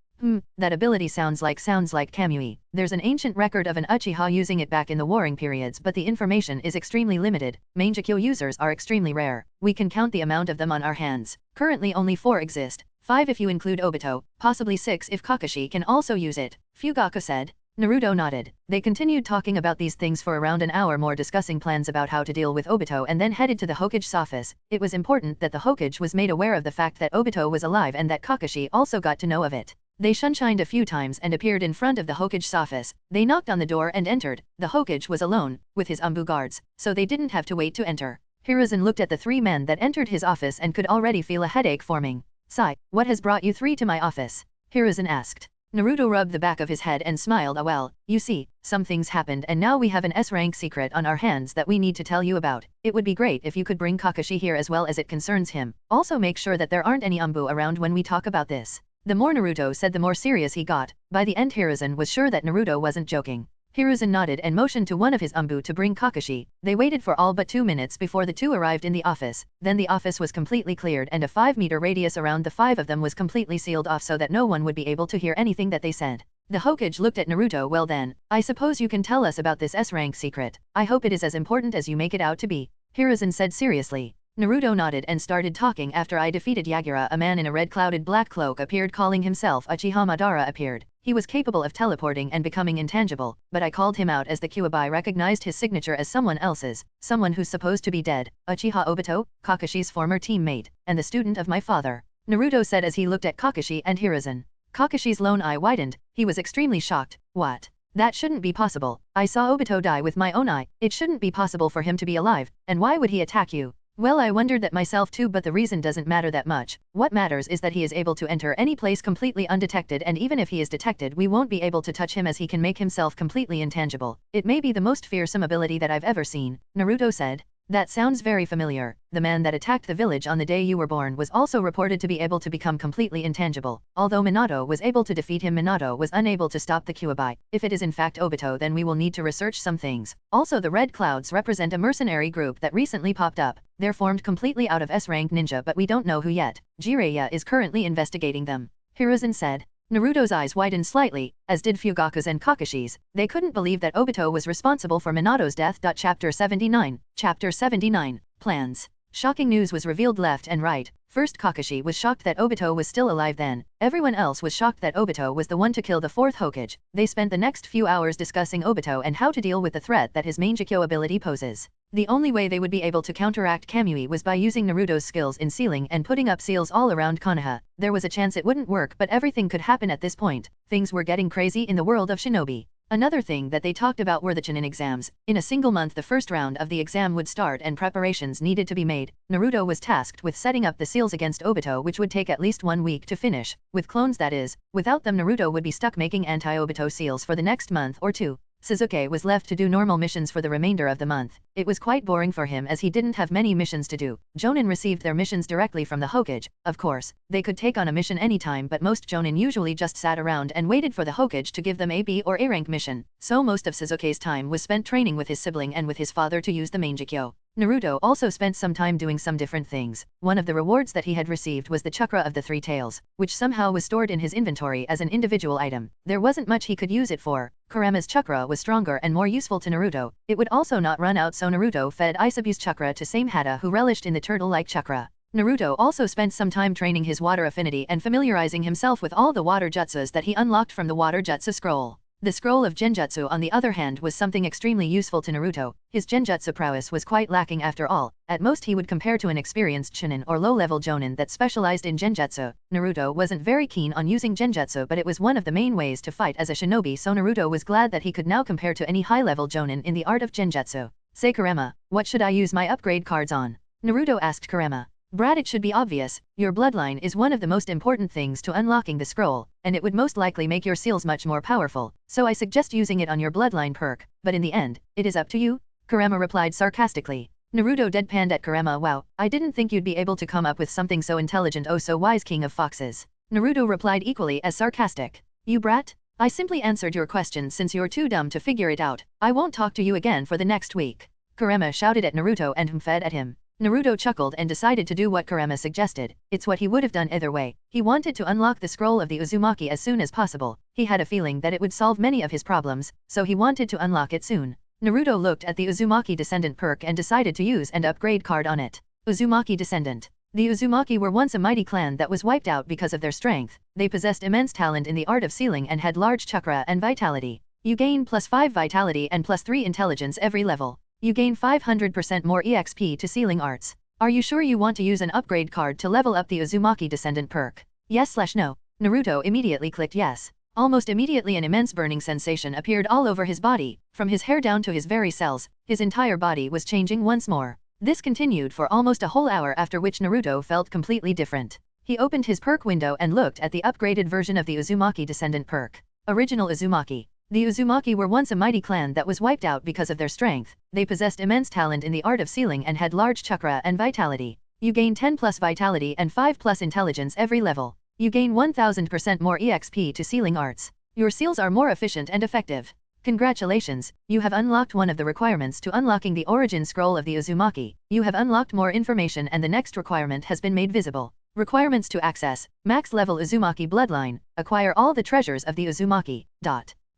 That ability sounds like Kamui. There's an ancient record of an Uchiha using it back in the warring periods, but the information is extremely limited. Mangekyo users are extremely rare. We can count the amount of them on our hands. Currently only 4 exist. 5 if you include Obito, possibly 6 if Kakashi can also use it, Fugaku said. Naruto nodded. They continued talking about these things for around an hour more, discussing plans about how to deal with Obito, and then headed to the Hokage's office. It was important that the Hokage was made aware of the fact that Obito was alive and that Kakashi also got to know of it. They shunshined a few times and appeared in front of the Hokage's office. They knocked on the door and entered. The Hokage was alone, with his Umbu guards, so they didn't have to wait to enter. Hiruzen looked at the 3 men that entered his office and could already feel a headache forming. "Sai, what has brought you 3 to my office?" Hiruzen asked. Naruto rubbed the back of his head and smiled. "Well, you see, some things happened and now we have an S-rank secret on our hands that we need to tell you about. It would be great if you could bring Kakashi here as well as it concerns him. Also make sure that there aren't any Umbu around when we talk about this." The more Naruto said, the more serious he got. By the end, Hiruzen was sure that Naruto wasn't joking. Hiruzen nodded and motioned to one of his Umbu to bring Kakashi. They waited for all but 2 minutes before the 2 arrived in the office. Then the office was completely cleared and a 5-meter radius around the 5 of them was completely sealed off so that no one would be able to hear anything that they said. The Hokage looked at Naruto. "Well then, I suppose you can tell us about this S-rank secret. I hope it is as important as you make it out to be," Hiruzen said seriously. Naruto nodded and started talking. "After I defeated Yagura, a man in a red clouded black cloak appeared calling himself Uchiha Madara appeared. He was capable of teleporting and becoming intangible, but I called him out as the Kyuubi recognized his signature as someone else's, someone who's supposed to be dead, Uchiha Obito, Kakashi's former teammate, and the student of my father," Naruto said as he looked at Kakashi and Hiruzen. Kakashi's lone eye widened. He was extremely shocked. "What? That shouldn't be possible. I saw Obito die with my own eye. It shouldn't be possible for him to be alive, and why would he attack you?" "Well, I wondered that myself too, but the reason doesn't matter that much. What matters is that he is able to enter any place completely undetected, and even if he is detected we won't be able to touch him as he can make himself completely intangible. It may be the most fearsome ability that I've ever seen," Naruto said. "That sounds very familiar. The man that attacked the village on the day you were born was also reported to be able to become completely intangible. Although Minato was able to defeat him, Minato was unable to stop the Kyuubi. If it is in fact Obito, then we will need to research some things. Also, the red clouds represent a mercenary group that recently popped up. They're formed completely out of S-rank ninja, but we don't know who yet. Jiraiya is currently investigating them," Hiruzen said. Naruto's eyes widened slightly, as did Fugaku's and Kakashi's. They couldn't believe that Obito was responsible for Minato's death. Chapter 79. Chapter 79. Plans. Shocking news was revealed left and right. First, Kakashi was shocked that Obito was still alive. Then, everyone else was shocked that Obito was the one to kill the 4th Hokage. They spent the next few hours discussing Obito and how to deal with the threat that his Mangekyo ability poses. The only way they would be able to counteract Kamui was by using Naruto's skills in sealing and putting up seals all around Konoha. There was a chance it wouldn't work, but everything could happen at this point. Things were getting crazy in the world of shinobi. Another thing that they talked about were the Chunin exams. In a single month the first round of the exam would start and preparations needed to be made. Naruto was tasked with setting up the seals against Obito, which would take at least 1 week to finish. With clones, that is. Without them, Naruto would be stuck making anti-Obito seals for the next month or 2. Sasuke was left to do normal missions for the remainder of the month. It was quite boring for him as he didn't have many missions to do. Jonin received their missions directly from the Hokage. Of course, they could take on a mission anytime, but most Jonin usually just sat around and waited for the Hokage to give them a B or A rank mission. So most of Sasuke's time was spent training with his sibling and with his father to use the Mangekyo. Naruto also spent some time doing some different things. One of the rewards that he had received was the chakra of the 3 tails, which somehow was stored in his inventory as an individual item. There wasn't much he could use it for. Kurama's chakra was stronger and more useful to Naruto. It would also not run out, so Naruto fed Isabu's chakra to Same Hada, who relished in the turtle-like chakra. Naruto also spent some time training his water affinity and familiarizing himself with all the water jutsus that he unlocked from the water jutsu scroll. The scroll of genjutsu, on the other hand, was something extremely useful to Naruto. His genjutsu prowess was quite lacking after all. At most he would compare to an experienced chunin or low-level jonin that specialized in genjutsu. Naruto wasn't very keen on using genjutsu, but it was one of the main ways to fight as a shinobi, so Naruto was glad that he could now compare to any high-level jonin in the art of genjutsu. "Say Kurama, what should I use my upgrade cards on?" Naruto asked Kurama. "Brad, it should be obvious. Your bloodline is one of the most important things to unlocking the scroll, and it would most likely make your seals much more powerful, so I suggest using it on your bloodline perk, but in the end, it is up to you," Kurama replied sarcastically. Naruto deadpanned at Kurama. "Wow, I didn't think you'd be able to come up with something so intelligent, oh so wise, king of foxes." Naruto replied equally as sarcastic. "You brat? I simply answered your question since you're too dumb to figure it out. I won't talk to you again for the next week." Kurama shouted at Naruto and fed at him. Naruto chuckled and decided to do what Kurama suggested. It's what he would have done either way. He wanted to unlock the scroll of the Uzumaki as soon as possible. He had a feeling that it would solve many of his problems, so he wanted to unlock it soon. Naruto looked at the Uzumaki Descendant perk and decided to use and upgrade card on it. Uzumaki Descendant. The Uzumaki were once a mighty clan that was wiped out because of their strength. They possessed immense talent in the art of sealing and had large chakra and vitality. You gain +5 vitality and +3 intelligence every level. You gain 500% more EXP to sealing arts. Are you sure you want to use an upgrade card to level up the Uzumaki Descendant perk? Yes/no. Naruto immediately clicked yes. Almost immediately an immense burning sensation appeared all over his body, from his hair down to his very cells. His entire body was changing once more. This continued for almost a whole hour, after which Naruto felt completely different. He opened his perk window and looked at the upgraded version of the Uzumaki Descendant perk. Original Uzumaki. The Uzumaki were once a mighty clan that was wiped out because of their strength. They possessed immense talent in the art of sealing and had large chakra and vitality. You gain 10+ vitality and 5+ intelligence every level. You gain 1000% more EXP to sealing arts. Your seals are more efficient and effective. Congratulations, you have unlocked one of the requirements to unlocking the origin scroll of the Uzumaki. You have unlocked more information and the next requirement has been made visible. Requirements to access, max level Uzumaki bloodline, acquire all the treasures of the Uzumaki.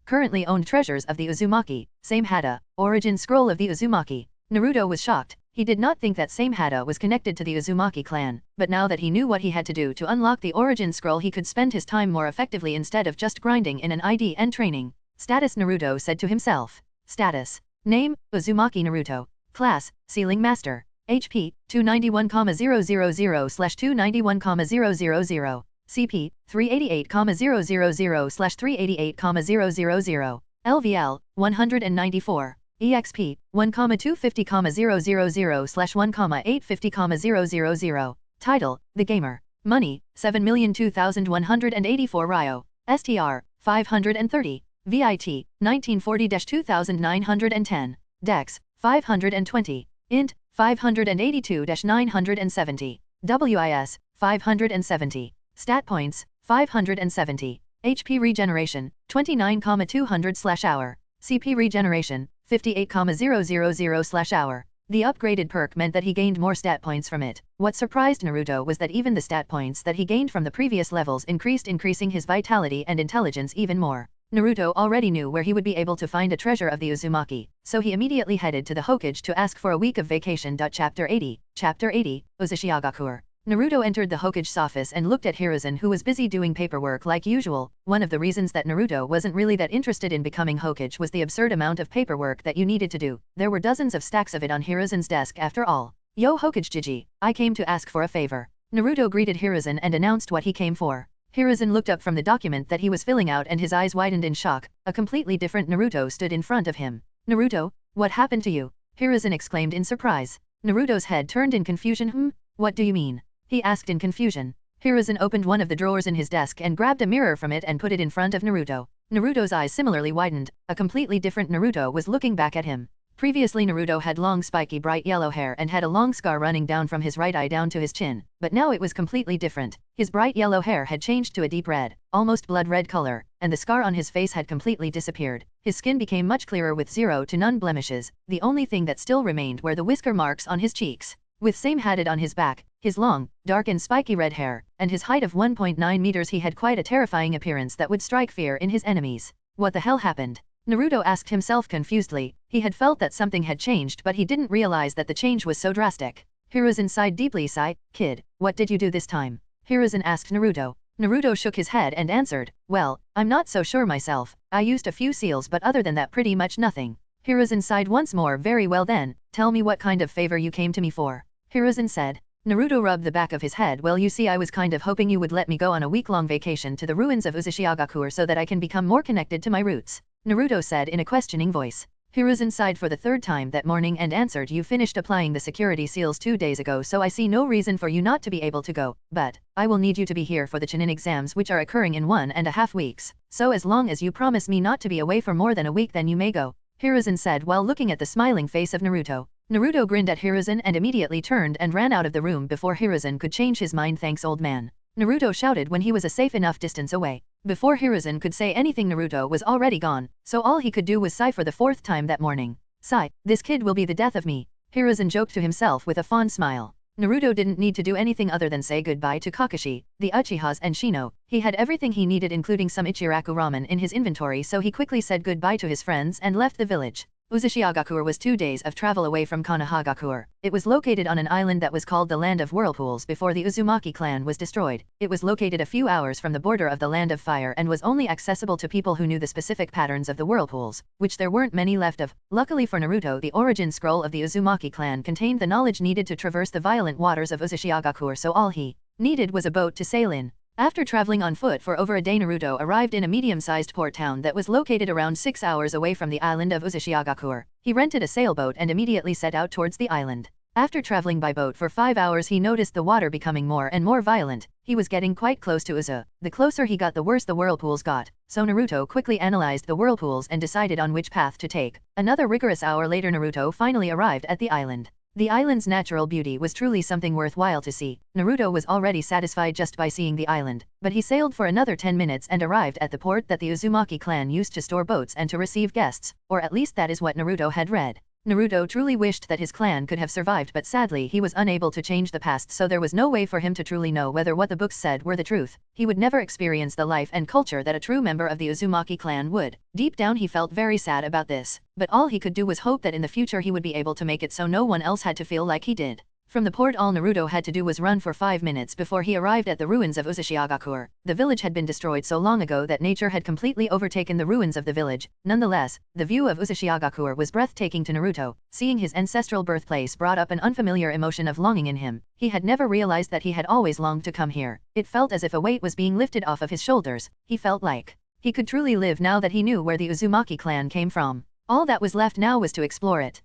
Currently owned treasures of the Uzumaki, Same Hada, origin scroll of the Uzumaki. Naruto was shocked. He did not think that Same Hada was connected to the Uzumaki clan, but now that he knew what he had to do to unlock the origin scroll, he could spend his time more effectively instead of just grinding in an ID and training. Status, Naruto said to himself. Status. Name, Uzumaki Naruto. Class, Sealing Master. HP, 291,000/291,000. CP, 388,000/388,000. LVL, 194. EXP, 1,250,000/1,850,000. Title, The Gamer. Money, 7,002,184 Ryo. STR, 530. VIT, 1940-2910. Dex, 520. Int, 582-970. WIS, 570. Stat points, 570. HP regeneration, 29,200/hour. CP regeneration, 58,000/hour. The upgraded perk meant that he gained more stat points from it. What surprised Naruto was that even the stat points that he gained from the previous levels increased, increasing his vitality and intelligence even more. Naruto already knew where he would be able to find a treasure of the Uzumaki, so he immediately headed to the Hokage to ask for a week of vacation. Chapter 80. Chapter 80, Uzumaki. Naruto entered the Hokage's office and looked at Hiruzen, who was busy doing paperwork like usual. One of the reasons that Naruto wasn't really that interested in becoming Hokage was the absurd amount of paperwork that you needed to do. There were dozens of stacks of it on Hiruzen's desk after all. Yo Hokage Jiji, I came to ask for a favor. Naruto greeted Hiruzen and announced what he came for. Hiruzen looked up from the document that he was filling out and his eyes widened in shock. A completely different Naruto stood in front of him. Naruto, what happened to you? Hiruzen exclaimed in surprise. Naruto's head turned in confusion. What do you mean? He asked in confusion. Hiruzen opened one of the drawers in his desk and grabbed a mirror from it and put it in front of Naruto. Naruto's eyes similarly widened. A completely different Naruto was looking back at him. Previously Naruto had long spiky bright yellow hair and had a long scar running down from his right eye down to his chin, but now it was completely different. His bright yellow hair had changed to a deep red, almost blood red color, and the scar on his face had completely disappeared. His skin became much clearer with 0 to none blemishes. The only thing that still remained were the whisker marks on his cheeks. With same hatted on his back, his long, dark and spiky red hair, and his height of 1.9 meters, he had quite a terrifying appearance that would strike fear in his enemies. What the hell happened? Naruto asked himself confusedly. He had felt that something had changed, but he didn't realize that the change was so drastic. Hiruzen sighed deeply. Kid, what did you do this time? Hiruzen asked Naruto. Naruto shook his head and answered, well, I'm not so sure myself. I used a few seals, but other than that pretty much nothing. Hiruzen sighed once more. Very well then, tell me what kind of favor you came to me for. Hiruzen said. Naruto rubbed the back of his head. Well, you see, I was kind of hoping you would let me go on a week-long vacation to the ruins of Uzumaki so that I can become more connected to my roots. Naruto said in a questioning voice. Hiruzen sighed for the third time that morning and answered, you finished applying the security seals 2 days ago, so I see no reason for you not to be able to go, but I will need you to be here for the Chunin exams, which are occurring in 1.5 weeks, so as long as you promise me not to be away for more than a week, then you may go, Hiruzen said while looking at the smiling face of Naruto. Naruto grinned at Hiruzen and immediately turned and ran out of the room before Hiruzen could change his mind. Thanks, old man, Naruto shouted when he was a safe enough distance away. Before Hiruzen could say anything, Naruto was already gone, so all he could do was sigh for the 4th time that morning. Sigh, this kid will be the death of me, Hiruzen joked to himself with a fond smile. Naruto didn't need to do anything other than say goodbye to Kakashi, the Uchihas and Shino. He had everything he needed, including some Ichiraku ramen in his inventory, so he quickly said goodbye to his friends and left the village. Uzushiagakure was 2 days of travel away from Konohagakure. It was located on an island that was called the Land of Whirlpools before the Uzumaki clan was destroyed. It was located a few hours from the border of the Land of Fire and was only accessible to people who knew the specific patterns of the whirlpools, which there weren't many left of. Luckily for Naruto, the origin scroll of the Uzumaki clan contained the knowledge needed to traverse the violent waters of Uzushiagakure, so all he needed was a boat to sail in. After traveling on foot for over a day, Naruto arrived in a medium-sized port town that was located around 6 hours away from the island of Uzushiagakure. He rented a sailboat and immediately set out towards the island. After traveling by boat for 5 hours, he noticed the water becoming more and more violent. He was getting quite close to Uzu. The closer he got, the worse the whirlpools got, so Naruto quickly analyzed the whirlpools and decided on which path to take. Another rigorous hour later, Naruto finally arrived at the island. The island's natural beauty was truly something worthwhile to see. Naruto was already satisfied just by seeing the island, but he sailed for another 10 minutes and arrived at the port that the Uzumaki clan used to store boats and to receive guests, or at least that is what Naruto had read. Naruto truly wished that his clan could have survived, but sadly he was unable to change the past, so there was no way for him to truly know whether what the books said were the truth. He would never experience the life and culture that a true member of the Uzumaki clan would. Deep down he felt very sad about this, but all he could do was hope that in the future he would be able to make it so no one else had to feel like he did. From the port, all Naruto had to do was run for 5 minutes before he arrived at the ruins of Uzushiagakure. The village had been destroyed so long ago that nature had completely overtaken the ruins of the village. Nonetheless, the view of Uzushiagakure was breathtaking to Naruto. Seeing his ancestral birthplace brought up an unfamiliar emotion of longing in him. He had never realized that he had always longed to come here. It felt as if a weight was being lifted off of his shoulders. He felt like he could truly live now that he knew where the Uzumaki clan came from. All that was left now was to explore it.